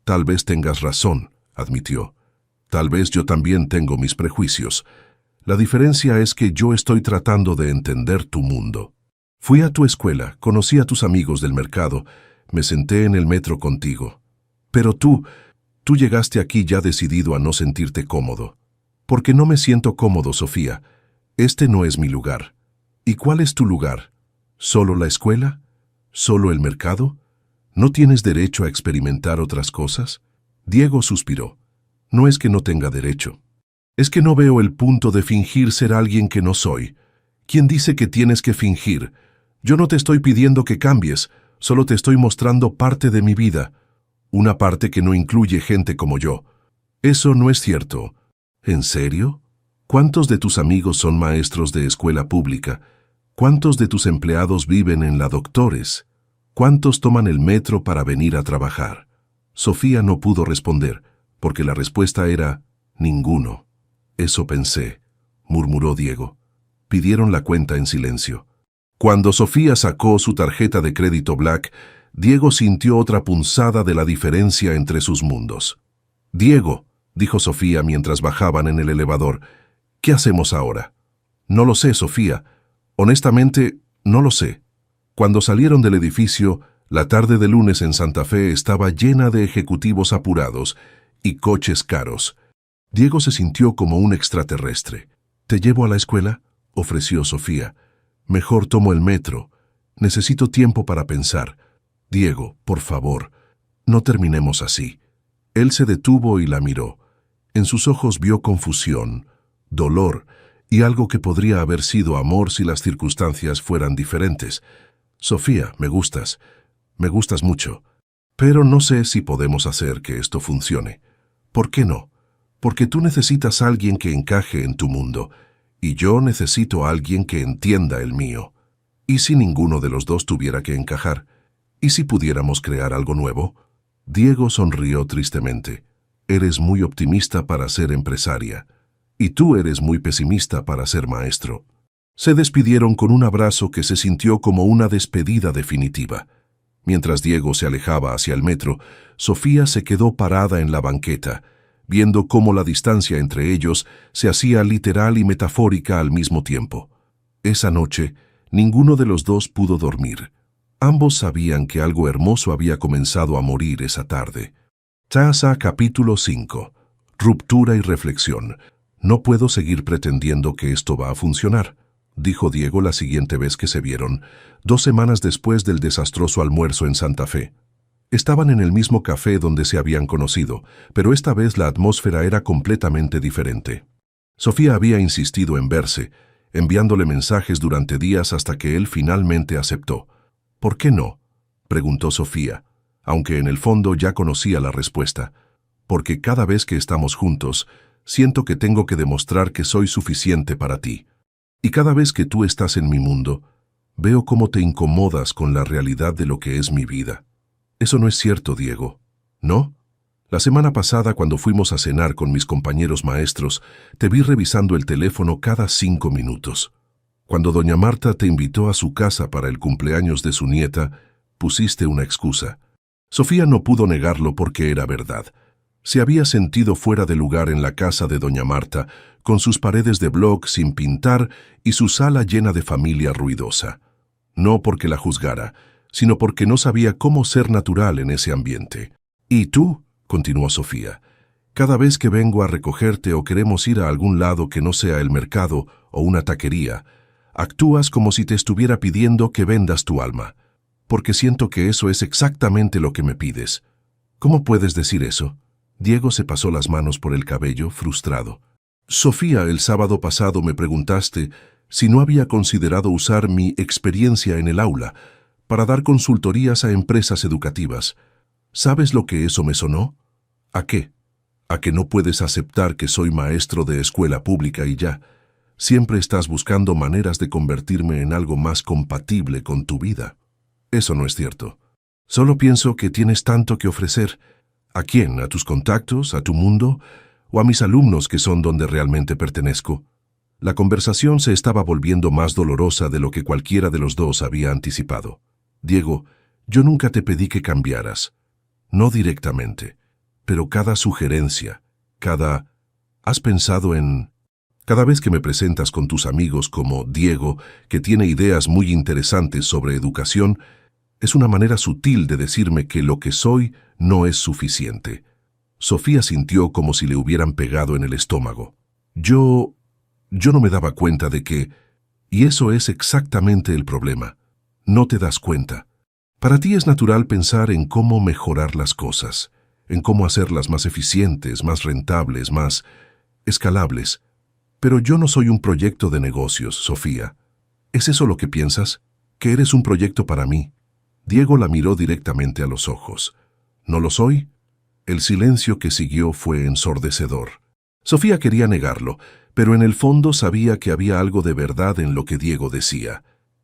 «Tal vez tengas razón», admitió. «Tal vez yo también tengo mis prejuicios. La diferencia es que yo estoy tratando de entender tu mundo. Fui a tu escuela, conocí a tus amigos del mercado, me senté en el metro contigo. Pero tú llegaste aquí ya decidido a no sentirte cómodo. Porque no me siento cómodo, Sofía. Este no es mi lugar. ¿Y cuál es tu lugar? ¿Solo la escuela? ¿Solo el mercado? ¿No tienes derecho a experimentar otras cosas?» Diego suspiró. «No es que no tenga derecho. Es que no veo el punto de fingir ser alguien que no soy. ¿Quién dice que tienes que fingir? Yo no te estoy pidiendo que cambies, solo te estoy mostrando parte de mi vida. Una parte que no incluye gente como yo». «Eso no es cierto». «¿En serio? ¿Cuántos de tus amigos son maestros de escuela pública? ¿Cuántos de tus empleados viven en la Doctores? ¿Cuántos toman el metro para venir a trabajar?» Sofía no pudo responder, porque la respuesta era «ninguno». «Eso pensé», murmuró Diego. Pidieron la cuenta en silencio. Cuando Sofía sacó su tarjeta de crédito Black, Diego sintió otra punzada de la diferencia entre sus mundos. «Diego», dijo Sofía mientras bajaban en el elevador, «¿qué hacemos ahora?» «No lo sé, Sofía. Honestamente, no lo sé». Cuando salieron del edificio, la tarde de lunes en Santa Fe estaba llena de ejecutivos apurados y coches caros. Diego se sintió como un extraterrestre. «¿Te llevo a la escuela?», ofreció Sofía. «Mejor tomo el metro. Necesito tiempo para pensar». «Diego, por favor, no terminemos así». Él se detuvo y la miró. En sus ojos vio confusión, dolor y algo que podría haber sido amor si las circunstancias fueran diferentes. «Sofía, me gustas mucho, pero no sé si podemos hacer que esto funcione». «¿Por qué no?» «Porque tú necesitas a alguien que encaje en tu mundo, y yo necesito a alguien que entienda el mío. ¿Y si ninguno de los dos tuviera que encajar? ¿Y si pudiéramos crear algo nuevo?» Diego sonrió tristemente. «Eres muy optimista para ser empresaria, y tú eres muy pesimista para ser maestro». Se despidieron con un abrazo que se sintió como una despedida definitiva. Mientras Diego se alejaba hacia el metro, Sofía se quedó parada en la banqueta, viendo cómo la distancia entre ellos se hacía literal y metafórica al mismo tiempo. Esa noche, ninguno de los dos pudo dormir. Ambos sabían que algo hermoso había comenzado a morir esa tarde. Taza capítulo 5. Ruptura y reflexión. «No puedo seguir pretendiendo que esto va a funcionar», dijo Diego la siguiente vez que se vieron, 2 semanas después del desastroso almuerzo en Santa Fe. Estaban en el mismo café donde se habían conocido, pero esta vez la atmósfera era completamente diferente. Sofía había insistido en verse, enviándole mensajes durante días hasta que él finalmente aceptó. «¿Por qué no?», preguntó Sofía, aunque en el fondo ya conocía la respuesta. «Porque cada vez que estamos juntos, siento que tengo que demostrar que soy suficiente para ti. Y cada vez que tú estás en mi mundo, veo cómo te incomodas con la realidad de lo que es mi vida». «Eso no es cierto, Diego». «¿No? La semana pasada, cuando fuimos a cenar con mis compañeros maestros, te vi revisando el teléfono cada 5 minutos. Cuando doña Marta te invitó a su casa para el cumpleaños de su nieta, pusiste una excusa». Sofía no pudo negarlo porque era verdad. Se había sentido fuera de lugar en la casa de doña Marta, con sus paredes de bloc sin pintar y su sala llena de familia ruidosa. No porque la juzgara, sino porque no sabía cómo ser natural en ese ambiente. «¿Y tú?», continuó Sofía. «Cada vez que vengo a recogerte o queremos ir a algún lado que no sea el mercado o una taquería, actúas como si te estuviera pidiendo que vendas tu alma, porque siento que eso es exactamente lo que me pides». «¿Cómo puedes decir eso?». Diego se pasó las manos por el cabello, frustrado. «Sofía, el sábado pasado me preguntaste si no había considerado usar mi experiencia en el aula para dar consultorías a empresas educativas. ¿Sabes lo que eso me sonó? ¿A qué? A que no puedes aceptar que soy maestro de escuela pública y ya. Siempre estás buscando maneras de convertirme en algo más compatible con tu vida. Eso no es cierto. Solo pienso que tienes tanto que ofrecer. ¿A quién? ¿A tus contactos? ¿A tu mundo? ¿O a mis alumnos que son donde realmente pertenezco?». La conversación se estaba volviendo más dolorosa de lo que cualquiera de los dos había anticipado. «Diego, yo nunca te pedí que cambiaras. No directamente, pero cada sugerencia, ¿Has pensado en...? Cada vez que me presentas con tus amigos como Diego, que tiene ideas muy interesantes sobre educación, es una manera sutil de decirme que lo que soy no es suficiente». Sofía sintió como si le hubieran pegado en el estómago. Yo no me daba cuenta de que... Y eso es exactamente el problema. No te das cuenta. Para ti es natural pensar en cómo mejorar las cosas, en cómo hacerlas más eficientes, más rentables, más escalables. Pero yo no soy un proyecto de negocios, Sofía. ¿Es eso lo que piensas? ¿Que eres un proyecto para mí? Diego la miró directamente a los ojos. ¿No lo soy? El silencio que siguió fue ensordecedor. Sofía quería negarlo, pero en el fondo sabía que había algo de verdad en lo que Diego decía.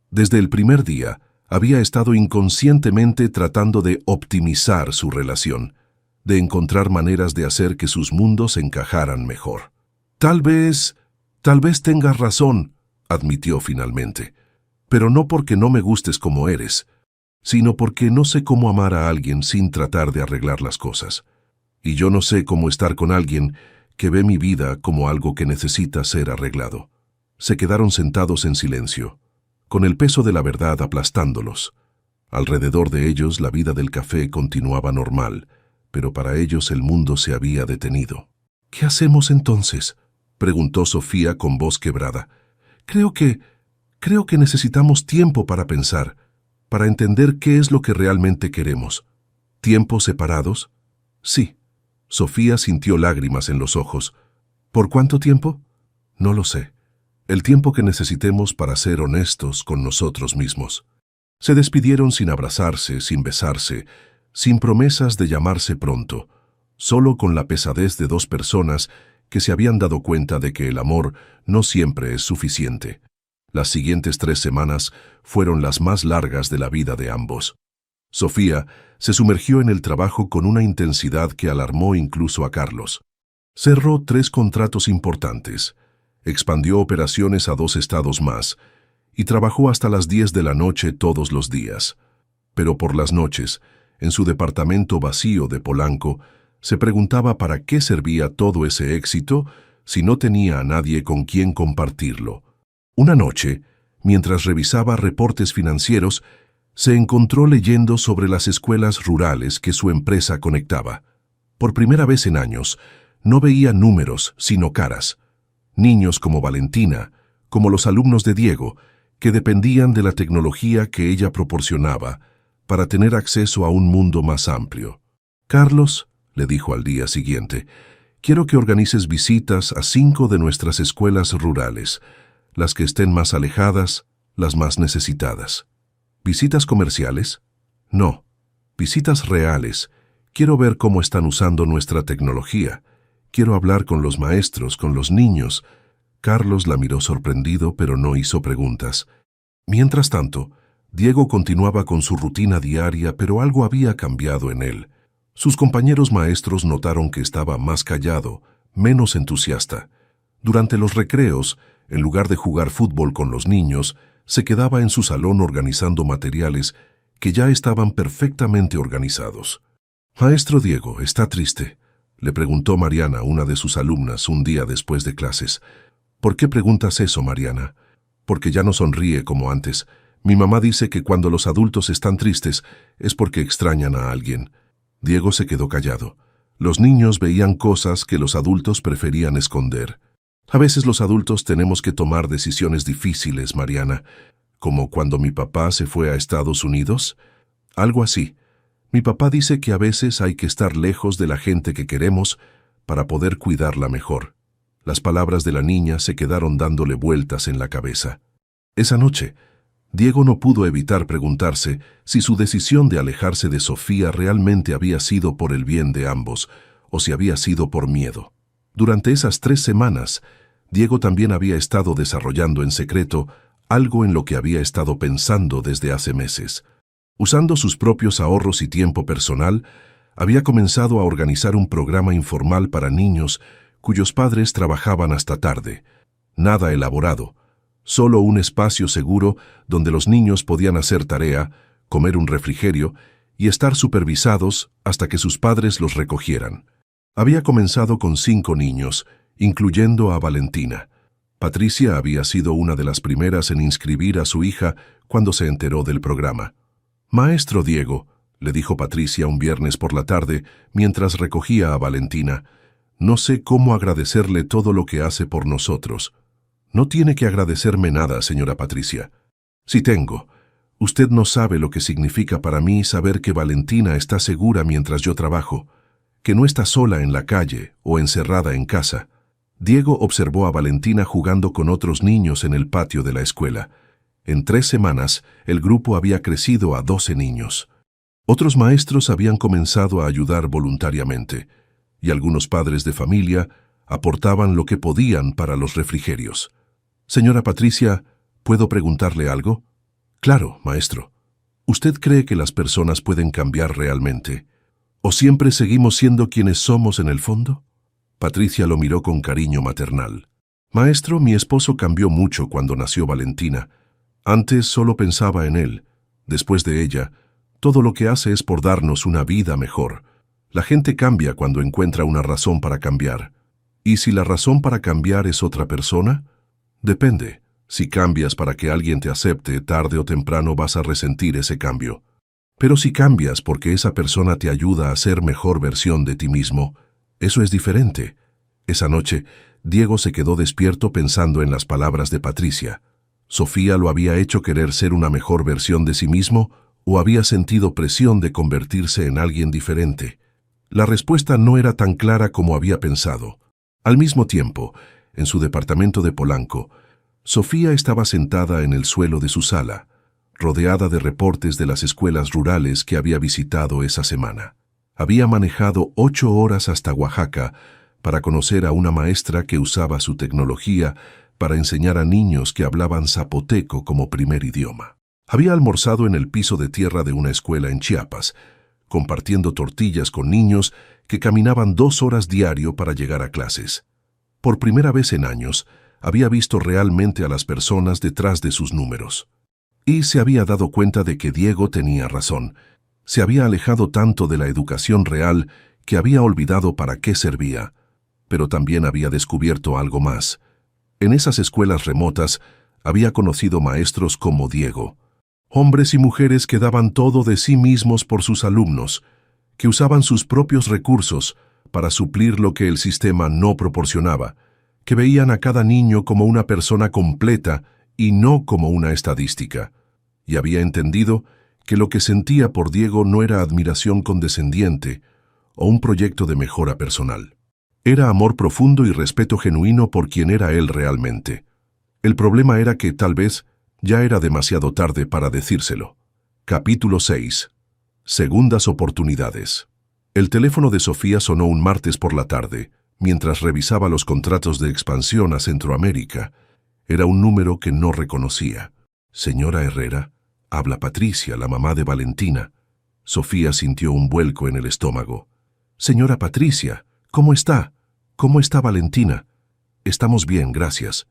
Desde el primer día, había estado inconscientemente tratando de optimizar su relación, de encontrar maneras de hacer que sus mundos encajaran mejor. Tal vez tengas razón», admitió finalmente, «pero no porque no me gustes como eres, sino porque no sé cómo amar a alguien sin tratar de arreglar las cosas. Y yo no sé cómo estar con alguien que ve mi vida como algo que necesita ser arreglado». Se quedaron sentados en silencio, con el peso de la verdad aplastándolos. Alrededor de ellos la vida del café continuaba normal, pero para ellos el mundo se había detenido. «¿Qué hacemos entonces?», preguntó Sofía con voz quebrada. Creo que necesitamos tiempo para pensar, para entender qué es lo que realmente queremos». «¿Tiempos separados?». «Sí». Sofía sintió lágrimas en los ojos. «¿Por cuánto tiempo?». «No lo sé. El tiempo que necesitemos para ser honestos con nosotros mismos». Se despidieron sin abrazarse, sin besarse, sin promesas de llamarse pronto, solo con la pesadez de dos personas que se habían dado cuenta de que el amor no siempre es suficiente. Las siguientes 3 semanas fueron las más largas de la vida de ambos. Sofía se sumergió en el trabajo con una intensidad que alarmó incluso a Carlos. Cerró 3 contratos importantes, expandió operaciones a 2 estados más y trabajó hasta las 10 de la noche todos los días. Pero por las noches, en su departamento vacío de Polanco, se preguntaba para qué servía todo ese éxito si no tenía a nadie con quien compartirlo. Una noche, mientras revisaba reportes financieros, se encontró leyendo sobre las escuelas rurales que su empresa conectaba. Por primera vez en años, no veía números, sino caras. Niños como Valentina, como los alumnos de Diego, que dependían de la tecnología que ella proporcionaba para tener acceso a un mundo más amplio. «Carlos», le dijo al día siguiente, «quiero que organices visitas a 5 de nuestras escuelas rurales, las que estén más alejadas, las más necesitadas». «¿Visitas comerciales?». «No, visitas reales. Quiero ver cómo están usando nuestra tecnología. Quiero hablar con los maestros, con los niños». Carlos la miró sorprendido, pero no hizo preguntas. Mientras tanto, Diego continuaba con su rutina diaria, pero algo había cambiado en él. Sus compañeros maestros notaron que estaba más callado, menos entusiasta. Durante los recreos, en lugar de jugar fútbol con los niños, se quedaba en su salón organizando materiales que ya estaban perfectamente organizados. «Maestro Diego, está triste». Le preguntó Mariana, una de sus alumnas, un día después de clases. ¿Por qué preguntas eso, Mariana? Porque ya no sonríe como antes. Mi mamá dice que cuando los adultos están tristes es porque extrañan a alguien. Diego se quedó callado. Los niños veían cosas que los adultos preferían esconder. A veces los adultos tenemos que tomar decisiones difíciles, Mariana, como cuando mi papá se fue a Estados Unidos. Algo así. Mi papá dice que a veces hay que estar lejos de la gente que queremos para poder cuidarla mejor. Las palabras de la niña se quedaron dándole vueltas en la cabeza. Esa noche, Diego no pudo evitar preguntarse si su decisión de alejarse de Sofía realmente había sido por el bien de ambos o si había sido por miedo. Durante esas 3 semanas, Diego también había estado desarrollando en secreto algo en lo que había estado pensando desde hace meses. Usando sus propios ahorros y tiempo personal, había comenzado a organizar un programa informal para niños cuyos padres trabajaban hasta tarde. Nada elaborado, solo un espacio seguro donde los niños podían hacer tarea, comer un refrigerio y estar supervisados hasta que sus padres los recogieran. Había comenzado con 5 niños, incluyendo a Valentina. Patricia había sido una de las primeras en inscribir a su hija cuando se enteró del programa. «Maestro Diego», le dijo Patricia un viernes por la tarde mientras recogía a Valentina, «no sé cómo agradecerle todo lo que hace por nosotros». «No tiene que agradecerme nada, señora Patricia». «Sí tengo. Usted no sabe lo que significa para mí saber que Valentina está segura mientras yo trabajo, que no está sola en la calle o encerrada en casa». Diego observó a Valentina jugando con otros niños en el patio de la escuela. En 3 semanas, el grupo había crecido a 12 niños. Otros maestros habían comenzado a ayudar voluntariamente, y algunos padres de familia aportaban lo que podían para los refrigerios. «Señora Patricia, ¿puedo preguntarle algo?» «Claro, maestro. ¿Usted cree que las personas pueden cambiar realmente? ¿O siempre seguimos siendo quienes somos en el fondo?» Patricia lo miró con cariño maternal. «Maestro, mi esposo cambió mucho cuando nació Valentina. Antes solo pensaba en él. Después de ella, todo lo que hace es por darnos una vida mejor. La gente cambia cuando encuentra una razón para cambiar. ¿Y si la razón para cambiar es otra persona? Depende. Si cambias para que alguien te acepte, tarde o temprano vas a resentir ese cambio. Pero si cambias porque esa persona te ayuda a ser mejor versión de ti mismo, eso es diferente». Esa noche, Diego se quedó despierto pensando en las palabras de Patricia. ¿Sofía lo había hecho querer ser una mejor versión de sí mismo o había sentido presión de convertirse en alguien diferente? La respuesta no era tan clara como había pensado. Al mismo tiempo, en su departamento de Polanco, Sofía estaba sentada en el suelo de su sala, rodeada de reportes de las escuelas rurales que había visitado esa semana. Había manejado 8 horas hasta Oaxaca para conocer a una maestra que usaba su tecnología para enseñar a niños que hablaban zapoteco como primer idioma. Había almorzado en el piso de tierra de una escuela en Chiapas, compartiendo tortillas con niños que caminaban 2 horas diario para llegar a clases. Por primera vez en años, había visto realmente a las personas detrás de sus números. Y se había dado cuenta de que Diego tenía razón. Se había alejado tanto de la educación real que había olvidado para qué servía. Pero también había descubierto algo más. En esas escuelas remotas había conocido maestros como Diego, hombres y mujeres que daban todo de sí mismos por sus alumnos, que usaban sus propios recursos para suplir lo que el sistema no proporcionaba, que veían a cada niño como una persona completa y no como una estadística. Y había entendido que lo que sentía por Diego no era admiración condescendiente o un proyecto de mejora personal. Era amor profundo y respeto genuino por quien era él realmente. El problema era que, tal vez, ya era demasiado tarde para decírselo. Capítulo 6. Segundas oportunidades. El teléfono de Sofía sonó un martes por la tarde, mientras revisaba los contratos de expansión a Centroamérica. Era un número que no reconocía. «Señora Herrera, habla Patricia, la mamá de Valentina». Sofía sintió un vuelco en el estómago. «Señora Patricia, ¿cómo está? ¿Cómo está Valentina?» «Estamos bien, gracias».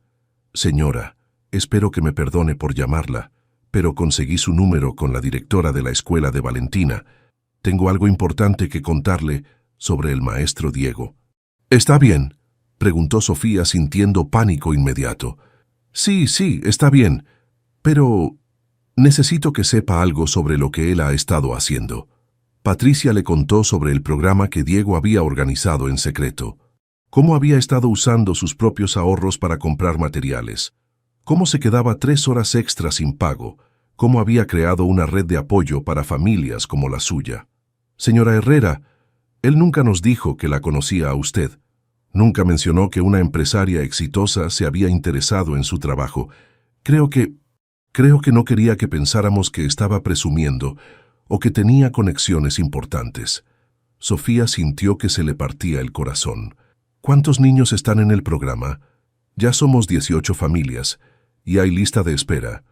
«Señora, espero que me perdone por llamarla, pero conseguí su número con la directora de la escuela de Valentina. Tengo algo importante que contarle, sobre el maestro Diego. «¿Está bien?», preguntó Sofía sintiendo pánico inmediato. «Sí, está bien, pero necesito que sepa algo sobre lo que él ha estado haciendo». Patricia le contó sobre el programa que Diego había organizado en secreto, cómo había estado usando sus propios ahorros para comprar materiales, cómo se quedaba 3 horas extra sin pago, cómo había creado una red de apoyo para familias como la suya. «Señora Herrera, él nunca nos dijo que la conocía a usted. Nunca mencionó que una empresaria exitosa se había interesado en su trabajo. Creo que no quería que pensáramos que estaba presumiendo o que tenía conexiones importantes». Sofía sintió que se le partía el corazón. «¿Cuántos niños están en el programa?» «Ya somos 18 familias y hay lista de espera.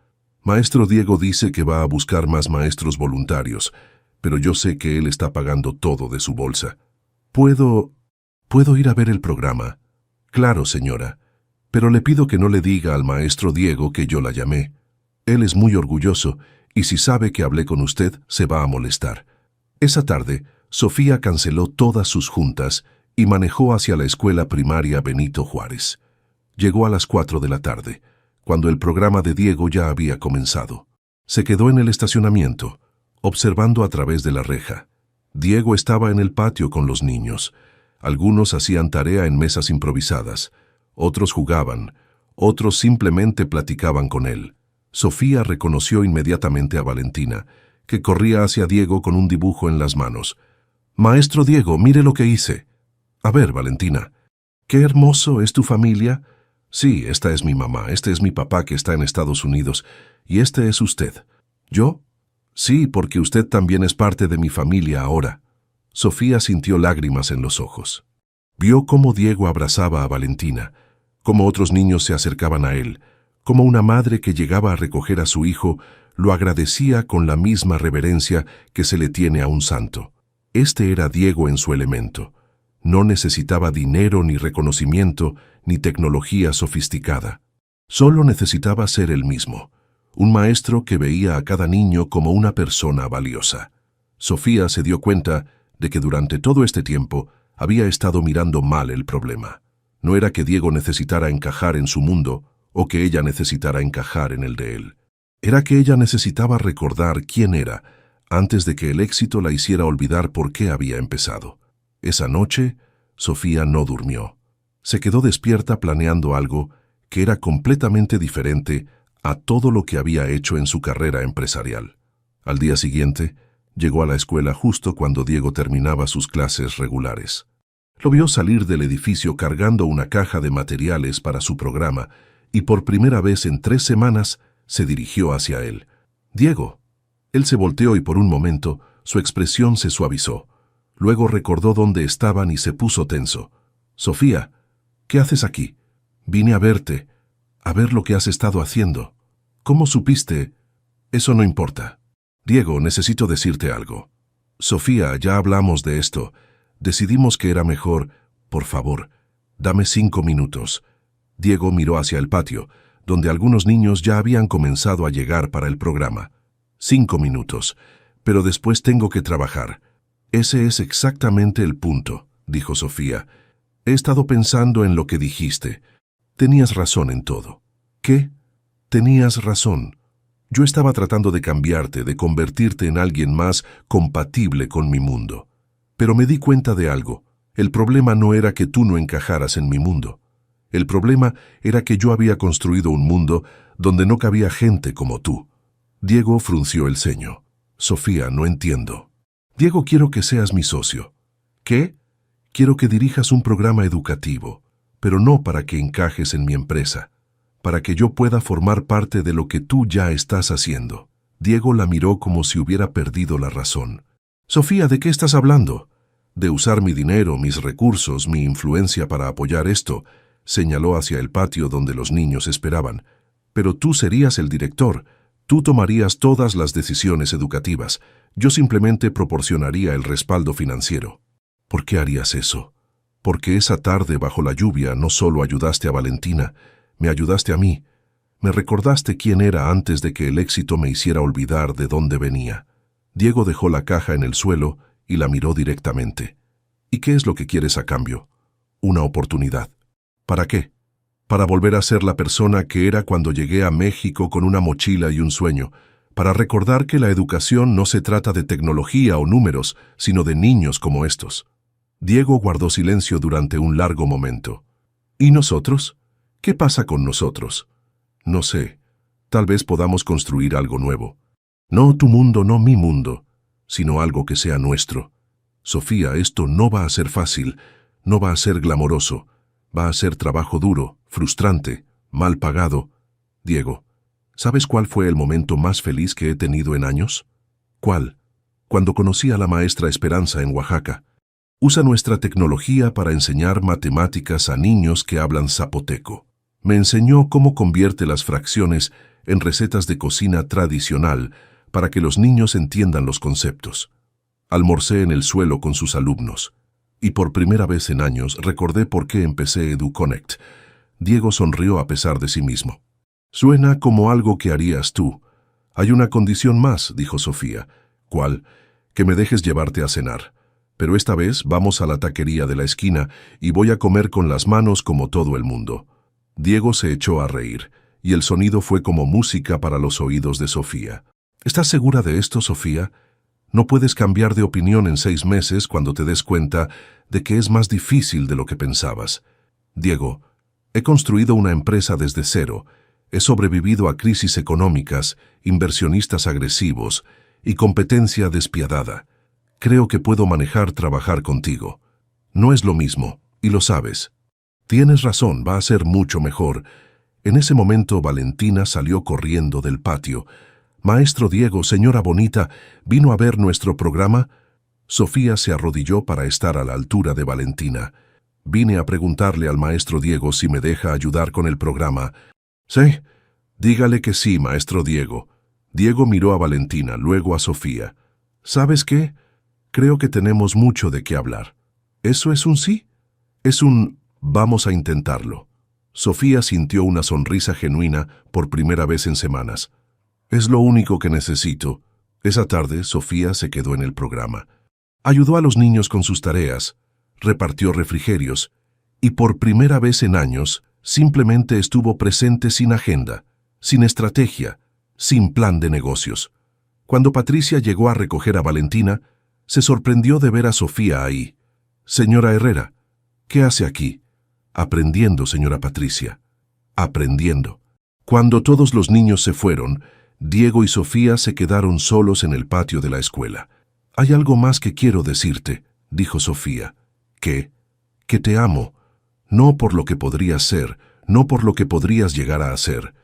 Maestro Diego dice que va a buscar más maestros voluntarios, pero yo sé que él está pagando todo de su bolsa. ¿Puedo ir a ver el programa?» «Claro, señora, pero le pido que no le diga al maestro Diego que yo la llamé. Él es muy orgulloso y si sabe que hablé con usted, se va a molestar». Esa tarde, Sofía canceló todas sus juntas y manejó hacia la escuela primaria Benito Juárez. Llegó a las 4 de la tarde, cuando el programa de Diego ya había comenzado. Se quedó en el estacionamiento, observando a través de la reja. Diego estaba en el patio con los niños. Algunos hacían tarea en mesas improvisadas, otros jugaban, otros simplemente platicaban con él. Sofía reconoció inmediatamente a Valentina, que corría hacia Diego con un dibujo en las manos. «Maestro Diego, mire lo que hice». «A ver, Valentina, ¿qué hermoso es tu familia?» «Sí, esta es mi mamá, este es mi papá que está en Estados Unidos, y este es usted». «¿Yo?» «Sí, porque usted también es parte de mi familia ahora». Sofía sintió lágrimas en los ojos. Vio cómo Diego abrazaba a Valentina, cómo otros niños se acercaban a él, cómo una madre que llegaba a recoger a su hijo lo agradecía con la misma reverencia que se le tiene a un santo. Este era Diego en su elemento. No necesitaba dinero ni reconocimiento ni tecnología sofisticada. Solo necesitaba ser él mismo, un maestro que veía a cada niño como una persona valiosa. Sofía se dio cuenta de que durante todo este tiempo había estado mirando mal el problema. No era que Diego necesitara encajar en su mundo o que ella necesitara encajar en el de él. Era que ella necesitaba recordar quién era antes de que el éxito la hiciera olvidar por qué había empezado. Esa noche, Sofía no durmió. Se quedó despierta planeando algo que era completamente diferente a todo lo que había hecho en su carrera empresarial. Al día siguiente, llegó a la escuela justo cuando Diego terminaba sus clases regulares. Lo vio salir del edificio cargando una caja de materiales para su programa y por primera vez en 3 semanas se dirigió hacia él. «Diego». Él se volteó y por un momento su expresión se suavizó. Luego recordó dónde estaban y se puso tenso. «Sofía, ¿qué haces aquí?» «Vine a verte, a ver lo que has estado haciendo». «¿Cómo supiste?» «Eso no importa». «Diego, necesito decirte algo». «Sofía, ya hablamos de esto. Decidimos que era mejor. Por favor, dame 5 minutos». Diego miró hacia el patio, donde algunos niños ya habían comenzado a llegar para el programa. 5 minutos, pero después tengo que trabajar. Ese es exactamente el punto, dijo Sofía. He estado pensando en lo que dijiste. Tenías razón en todo. ¿Qué? Tenías razón. Yo estaba tratando de cambiarte, de convertirte en alguien más compatible con mi mundo. Pero me di cuenta de algo. El problema no era que tú no encajaras en mi mundo. El problema era que yo había construido un mundo donde no cabía gente como tú. Diego frunció el ceño. Sofía, no entiendo. Diego, quiero que seas mi socio. ¿Qué? Quiero que dirijas un programa educativo, pero no para que encajes en mi empresa, para que yo pueda formar parte de lo que tú ya estás haciendo. Diego la miró como si hubiera perdido la razón. Sofía, ¿de qué estás hablando? De usar mi dinero, mis recursos, mi influencia para apoyar esto, señaló hacia el patio donde los niños esperaban. Pero tú serías el director, tú tomarías todas las decisiones educativas, yo simplemente proporcionaría el respaldo financiero. ¿Por qué harías eso? Porque esa tarde bajo la lluvia no solo ayudaste a Valentina, me ayudaste a mí, me recordaste quién era antes de que el éxito me hiciera olvidar de dónde venía. Diego dejó la caja en el suelo y la miró directamente. ¿Y qué es lo que quieres a cambio? Una oportunidad. ¿Para qué? Para volver a ser la persona que era cuando llegué a México con una mochila y un sueño, para recordar que la educación no se trata de tecnología o números, sino de niños como estos. Diego guardó silencio durante un largo momento. ¿Y nosotros? ¿Qué pasa con nosotros? No sé. Tal vez podamos construir algo nuevo. No tu mundo, no mi mundo, sino algo que sea nuestro. Sofía, esto no va a ser fácil, no va a ser glamoroso, va a ser trabajo duro, frustrante, mal pagado. Diego, ¿sabes cuál fue el momento más feliz que he tenido en años? ¿Cuál? Cuando conocí a la maestra Esperanza en Oaxaca. Usa nuestra tecnología para enseñar matemáticas a niños que hablan zapoteco. Me enseñó cómo convierte las fracciones en recetas de cocina tradicional para que los niños entiendan los conceptos. Almorcé en el suelo con sus alumnos. Y por primera vez en años recordé por qué empecé EduConnect. Diego sonrió a pesar de sí mismo. Suena como algo que harías tú. Hay una condición más, dijo Sofía. ¿Cuál? Que me dejes llevarte a cenar. Pero esta vez vamos a la taquería de la esquina y voy a comer con las manos como todo el mundo. Diego se echó a reír, y el sonido fue como música para los oídos de Sofía. ¿Estás segura de esto, Sofía? No puedes cambiar de opinión en 6 meses cuando te des cuenta de que es más difícil de lo que pensabas. Diego, he construido una empresa desde cero, he sobrevivido a crisis económicas, inversionistas agresivos y competencia despiadada. Creo que puedo trabajar contigo. No es lo mismo, y lo sabes. Tienes razón, va a ser mucho mejor. En ese momento Valentina salió corriendo del patio. Maestro Diego, señora bonita, ¿vino a ver nuestro programa? Sofía se arrodilló para estar a la altura de Valentina. Vine a preguntarle al maestro Diego si me deja ayudar con el programa. ¿Sí? Dígale que sí, maestro Diego. Diego miró a Valentina, luego a Sofía. ¿Sabes qué? Creo que tenemos mucho de qué hablar. ¿Eso es un sí? Es un vamos a intentarlo. Sofía sintió una sonrisa genuina por primera vez en semanas. Es lo único que necesito. Esa tarde, Sofía se quedó en el programa. Ayudó a los niños con sus tareas, repartió refrigerios, y por primera vez en años, simplemente estuvo presente sin agenda, sin estrategia, sin plan de negocios. Cuando Patricia llegó a recoger a Valentina, se sorprendió de ver a Sofía ahí. Señora Herrera, ¿qué hace aquí? Aprendiendo, señora Patricia. Aprendiendo. Cuando todos los niños se fueron, Diego y Sofía se quedaron solos en el patio de la escuela. Hay algo más que quiero decirte, dijo Sofía. ¿Qué? Que te amo. No por lo que podrías ser, no por lo que podrías llegar a hacer.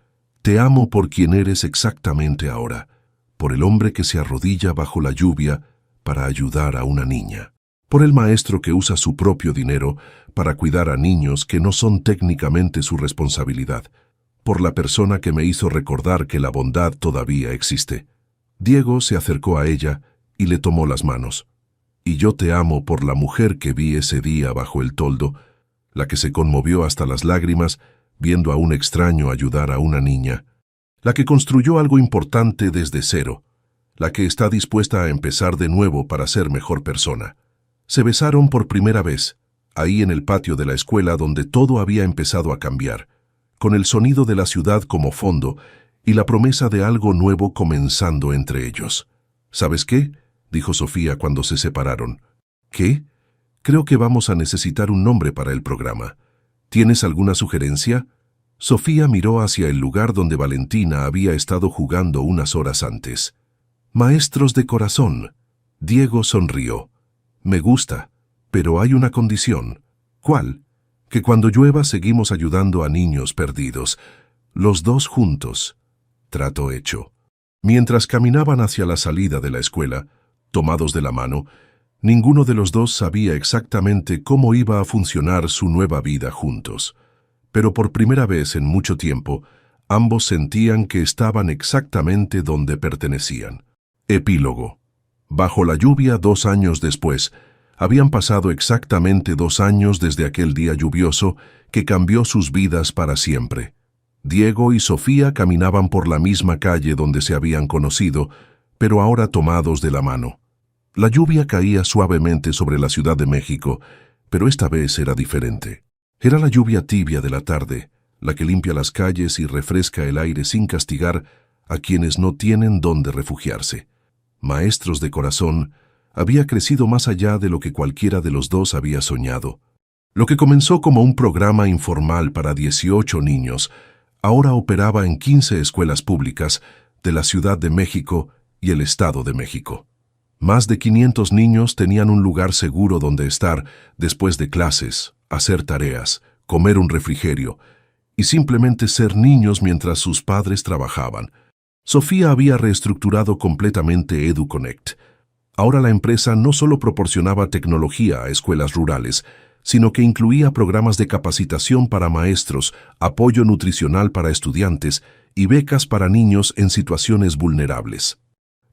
Te amo por quien eres exactamente ahora, por el hombre que se arrodilla bajo la lluvia para ayudar a una niña, por el maestro que usa su propio dinero para cuidar a niños que no son técnicamente su responsabilidad, por la persona que me hizo recordar que la bondad todavía existe. Diego se acercó a ella y le tomó las manos. Y yo te amo por la mujer que vi ese día bajo el toldo, la que se conmovió hasta las lágrimas viendo a un extraño ayudar a una niña, la que construyó algo importante desde cero, la que está dispuesta a empezar de nuevo para ser mejor persona. Se besaron por primera vez, ahí en el patio de la escuela donde todo había empezado a cambiar, con el sonido de la ciudad como fondo y la promesa de algo nuevo comenzando entre ellos. ¿Sabes qué?, dijo Sofía cuando se separaron. ¿Qué? Creo que vamos a necesitar un nombre para el programa. ¿Tienes alguna sugerencia? Sofía miró hacia el lugar donde Valentina había estado jugando unas horas antes. Maestros de corazón. Diego sonrió. Me gusta, pero hay una condición. ¿Cuál? Que cuando llueva seguimos ayudando a niños perdidos. Los dos juntos. Trato hecho. Mientras caminaban hacia la salida de la escuela, tomados de la mano, ninguno de los dos sabía exactamente cómo iba a funcionar su nueva vida juntos. Pero por primera vez en mucho tiempo, ambos sentían que estaban exactamente donde pertenecían. Epílogo. Bajo la lluvia 2 años después, habían pasado exactamente 2 años desde aquel día lluvioso que cambió sus vidas para siempre. Diego y Sofía caminaban por la misma calle donde se habían conocido, pero ahora tomados de la mano. La lluvia caía suavemente sobre la Ciudad de México, pero esta vez era diferente. Era la lluvia tibia de la tarde, la que limpia las calles y refresca el aire sin castigar a quienes no tienen dónde refugiarse. Maestros de Corazón había crecido más allá de lo que cualquiera de los dos había soñado. Lo que comenzó como un programa informal para 18 niños, ahora operaba en 15 escuelas públicas de la Ciudad de México y el Estado de México. Más de 500 niños tenían un lugar seguro donde estar después de clases, hacer tareas, comer un refrigerio y simplemente ser niños mientras sus padres trabajaban. Sofía había reestructurado completamente EduConnect. Ahora la empresa no solo proporcionaba tecnología a escuelas rurales, sino que incluía programas de capacitación para maestros, apoyo nutricional para estudiantes y becas para niños en situaciones vulnerables.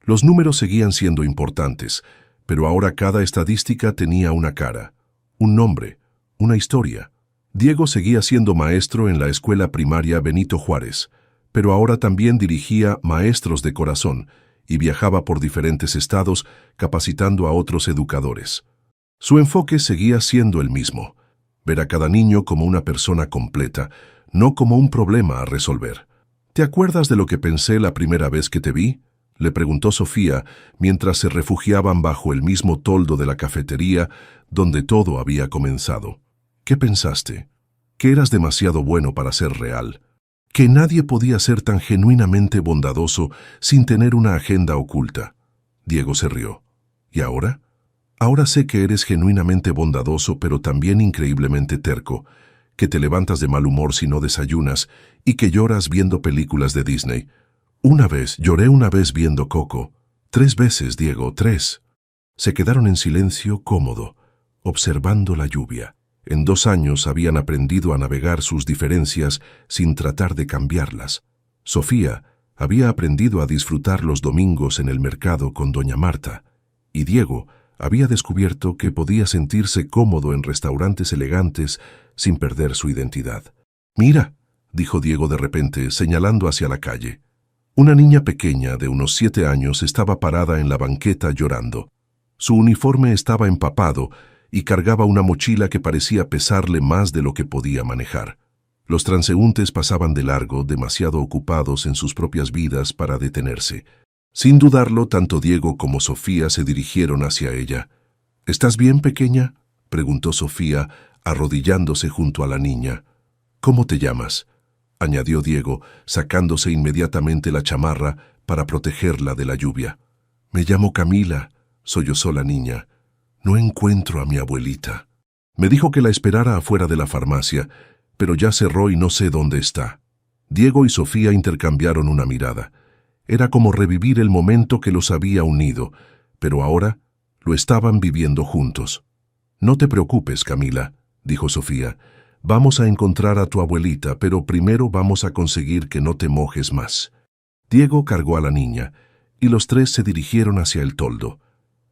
Los números seguían siendo importantes, pero ahora cada estadística tenía una cara, un nombre, una historia. Diego seguía siendo maestro en la escuela primaria Benito Juárez, pero ahora también dirigía Maestros de Corazón y viajaba por diferentes estados capacitando a otros educadores. Su enfoque seguía siendo el mismo, ver a cada niño como una persona completa, no como un problema a resolver. ¿Te acuerdas de lo que pensé la primera vez que te vi?, le preguntó Sofía mientras se refugiaban bajo el mismo toldo de la cafetería donde todo había comenzado. ¿Qué pensaste? Que eras demasiado bueno para ser real. Que nadie podía ser tan genuinamente bondadoso sin tener una agenda oculta. Diego se rió. ¿Y ahora? Ahora sé que eres genuinamente bondadoso, pero también increíblemente terco, que te levantas de mal humor si no desayunas y que lloras viendo películas de Disney. Lloré una vez viendo Coco. 3 veces, Diego, 3. Se quedaron en silencio cómodo, observando la lluvia. En 2 años habían aprendido a navegar sus diferencias sin tratar de cambiarlas. Sofía había aprendido a disfrutar los domingos en el mercado con doña Marta, y Diego había descubierto que podía sentirse cómodo en restaurantes elegantes sin perder su identidad. «Mira», dijo Diego de repente, señalando hacia la calle. Una niña pequeña de unos 7 años estaba parada en la banqueta llorando. Su uniforme estaba empapado y cargaba una mochila que parecía pesarle más de lo que podía manejar. Los transeúntes pasaban de largo, demasiado ocupados en sus propias vidas para detenerse. Sin dudarlo, tanto Diego como Sofía se dirigieron hacia ella. «¿Estás bien, pequeña?», preguntó Sofía, arrodillándose junto a la niña. «¿Cómo te llamas?», añadió Diego, sacándose inmediatamente la chamarra para protegerla de la lluvia. «Me llamo Camila», sollozó la niña. «No encuentro a mi abuelita. Me dijo que la esperara afuera de la farmacia, pero ya cerró y no sé dónde está». Diego y Sofía intercambiaron una mirada. Era como revivir el momento que los había unido, pero ahora lo estaban viviendo juntos. «No te preocupes, Camila», dijo Sofía. «Vamos a encontrar a tu abuelita, pero primero vamos a conseguir que no te mojes más». Diego cargó a la niña, y los 3 se dirigieron hacia el toldo.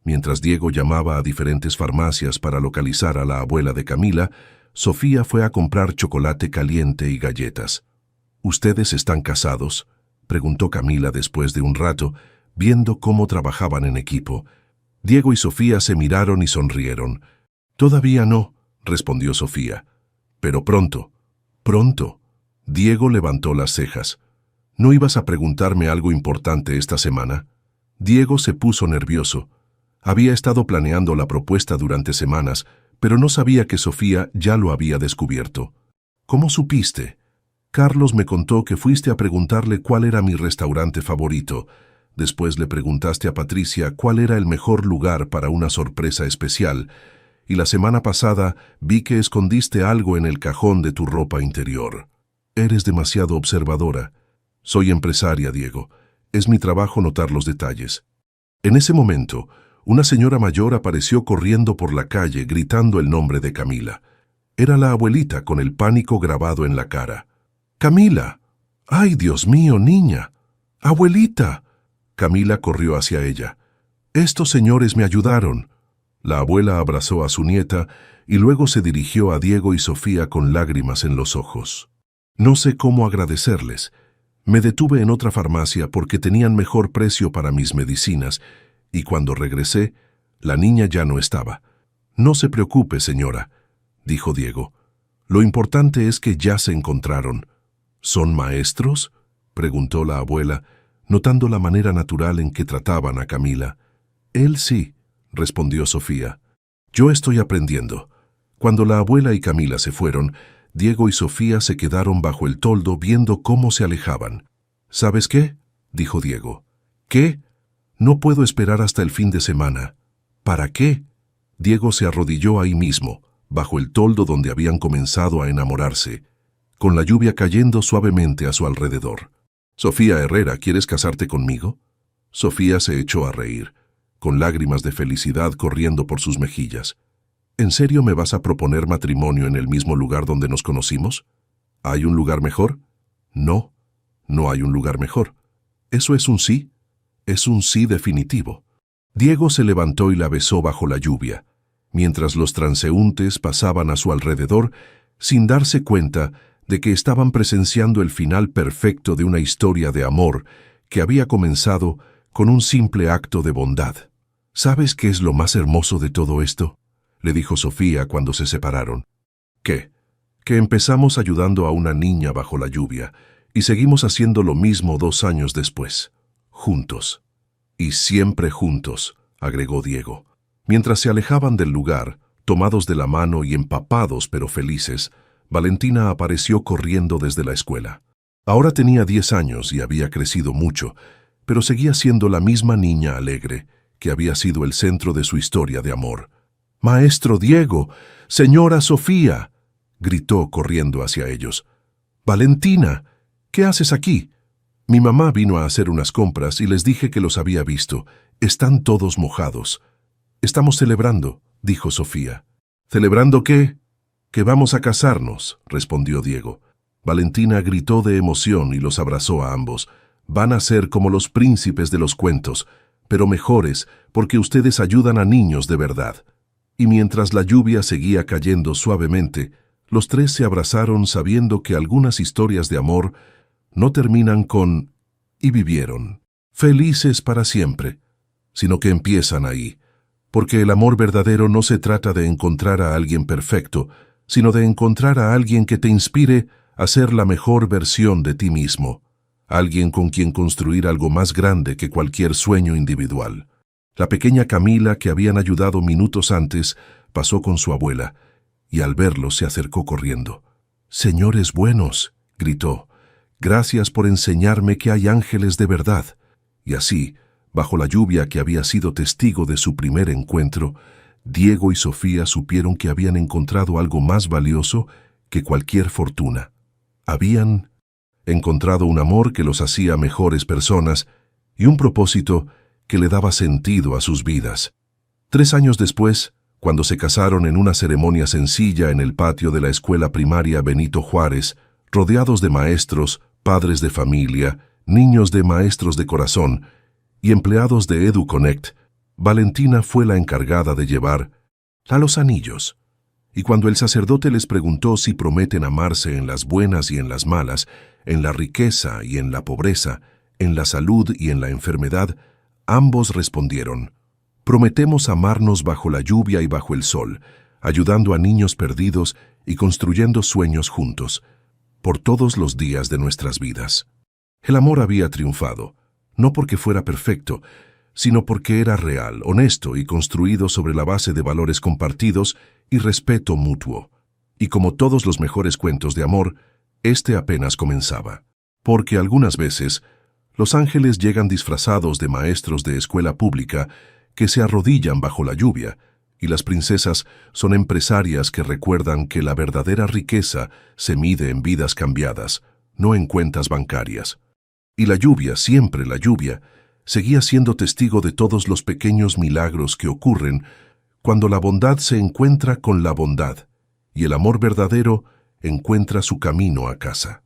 Mientras Diego llamaba a diferentes farmacias para localizar a la abuela de Camila, Sofía fue a comprar chocolate caliente y galletas. «¿Ustedes están casados?», preguntó Camila después de un rato, viendo cómo trabajaban en equipo. Diego y Sofía se miraron y sonrieron. «Todavía no», respondió Sofía. «Pero pronto». «¿Pronto?». Diego levantó las cejas. «¿No ibas a preguntarme algo importante esta semana?». Diego se puso nervioso. Había estado planeando la propuesta durante semanas, pero no sabía que Sofía ya lo había descubierto. «¿Cómo supiste?». «Carlos me contó que fuiste a preguntarle cuál era mi restaurante favorito. Después le preguntaste a Patricia cuál era el mejor lugar para una sorpresa especial. Y la semana pasada vi que escondiste algo en el cajón de tu ropa interior. Eres demasiado observadora». «Soy empresaria, Diego. Es mi trabajo notar los detalles». En ese momento, una señora mayor apareció corriendo por la calle gritando el nombre de Camila. Era la abuelita con el pánico grabado en la cara. «¡Camila! ¡Ay, Dios mío, niña! ¡Abuelita!». Camila corrió hacia ella. «Estos señores me ayudaron». La abuela abrazó a su nieta y luego se dirigió a Diego y Sofía con lágrimas en los ojos. «No sé cómo agradecerles. Me detuve en otra farmacia porque tenían mejor precio para mis medicinas, y cuando regresé, La niña ya no estaba. «No se preocupe, señora», dijo Diego. «Lo importante es que ya se encontraron». «¿Son maestros?», preguntó la abuela, notando la manera natural en que trataban a Camila. «Él sí», respondió Sofía. «Yo estoy aprendiendo». Cuando la abuela y Camila se fueron, Diego y Sofía se quedaron bajo el toldo viendo cómo se alejaban. «¿Sabes qué?», dijo Diego. «¿Qué? No puedo esperar hasta el fin de semana». «¿Para qué?». Diego se arrodilló ahí mismo, bajo el toldo donde habían comenzado a enamorarse, con la lluvia cayendo suavemente a su alrededor. «Sofía Herrera, ¿quieres casarte conmigo?». Sofía se echó a reír, con lágrimas de felicidad corriendo por sus mejillas. «¿En serio me vas a proponer matrimonio en el mismo lugar donde nos conocimos? ¿Hay un lugar mejor?». «No, no hay un lugar mejor». «¿Eso es un sí?». «Es un sí definitivo». Diego se levantó y la besó bajo la lluvia, mientras los transeúntes pasaban a su alrededor sin darse cuenta de que estaban presenciando el final perfecto de una historia de amor que había comenzado con un simple acto de bondad. «¿Sabes qué es lo más hermoso de todo esto?», le dijo Sofía cuando se separaron. «¿Qué?». «Que empezamos ayudando a una niña bajo la lluvia y seguimos haciendo lo mismo 2 años después, juntos». «Y siempre juntos», agregó Diego. Mientras se alejaban del lugar, tomados de la mano y empapados pero felices, Valentina apareció corriendo desde la escuela. Ahora tenía 10 años y había crecido mucho, pero seguía siendo la misma niña alegre, que había sido el centro de su historia de amor. «Maestro Diego, señora Sofía», gritó corriendo hacia ellos. «Valentina, ¿qué haces aquí?». «Mi mamá vino a hacer unas compras y les dije que los había visto. Están todos mojados». «Estamos celebrando», dijo Sofía. «¿Celebrando qué?». «Que vamos a casarnos», respondió Diego. Valentina gritó de emoción y los abrazó a ambos. «Van a ser como los príncipes de los cuentos, pero mejores porque ustedes ayudan a niños de verdad». Y mientras la lluvia seguía cayendo suavemente, los tres se abrazaron sabiendo que algunas historias de amor no terminan con «y vivieron felices para siempre», sino que empiezan ahí, porque el amor verdadero no se trata de encontrar a alguien perfecto, sino de encontrar a alguien que te inspire a ser la mejor versión de ti mismo, alguien con quien construir algo más grande que cualquier sueño individual. La pequeña Camila, que habían ayudado minutos antes, pasó con su abuela, y al verlos se acercó corriendo. «Señores buenos», gritó, «gracias por enseñarme que hay ángeles de verdad». Y así, bajo la lluvia que había sido testigo de su primer encuentro, Diego y Sofía supieron que habían encontrado algo más valioso que cualquier fortuna. Habían encontrado un amor que los hacía mejores personas y un propósito que le daba sentido a sus vidas. 3 años después, cuando se casaron en una ceremonia sencilla en el patio de la escuela primaria Benito Juárez, rodeados de maestros, padres de familia, niños de maestros de corazón y empleados de EduConnect, Valentina fue la encargada de llevar a los anillos. Y cuando el sacerdote les preguntó si prometen amarse en las buenas y en las malas, en la riqueza y en la pobreza, en la salud y en la enfermedad, ambos respondieron: «Prometemos amarnos bajo la lluvia y bajo el sol, ayudando a niños perdidos y construyendo sueños juntos, por todos los días de nuestras vidas». El amor había triunfado, no porque fuera perfecto, sino porque era real, honesto y construido sobre la base de valores compartidos y respeto mutuo. Y como todos los mejores cuentos de amor, este apenas comenzaba. Porque algunas veces, los ángeles llegan disfrazados de maestros de escuela pública que se arrodillan bajo la lluvia, y las princesas son empresarias que recuerdan que la verdadera riqueza se mide en vidas cambiadas, no en cuentas bancarias. Y la lluvia, siempre la lluvia, seguía siendo testigo de todos los pequeños milagros que ocurren cuando la bondad se encuentra con la bondad y el amor verdadero encuentra su camino a casa.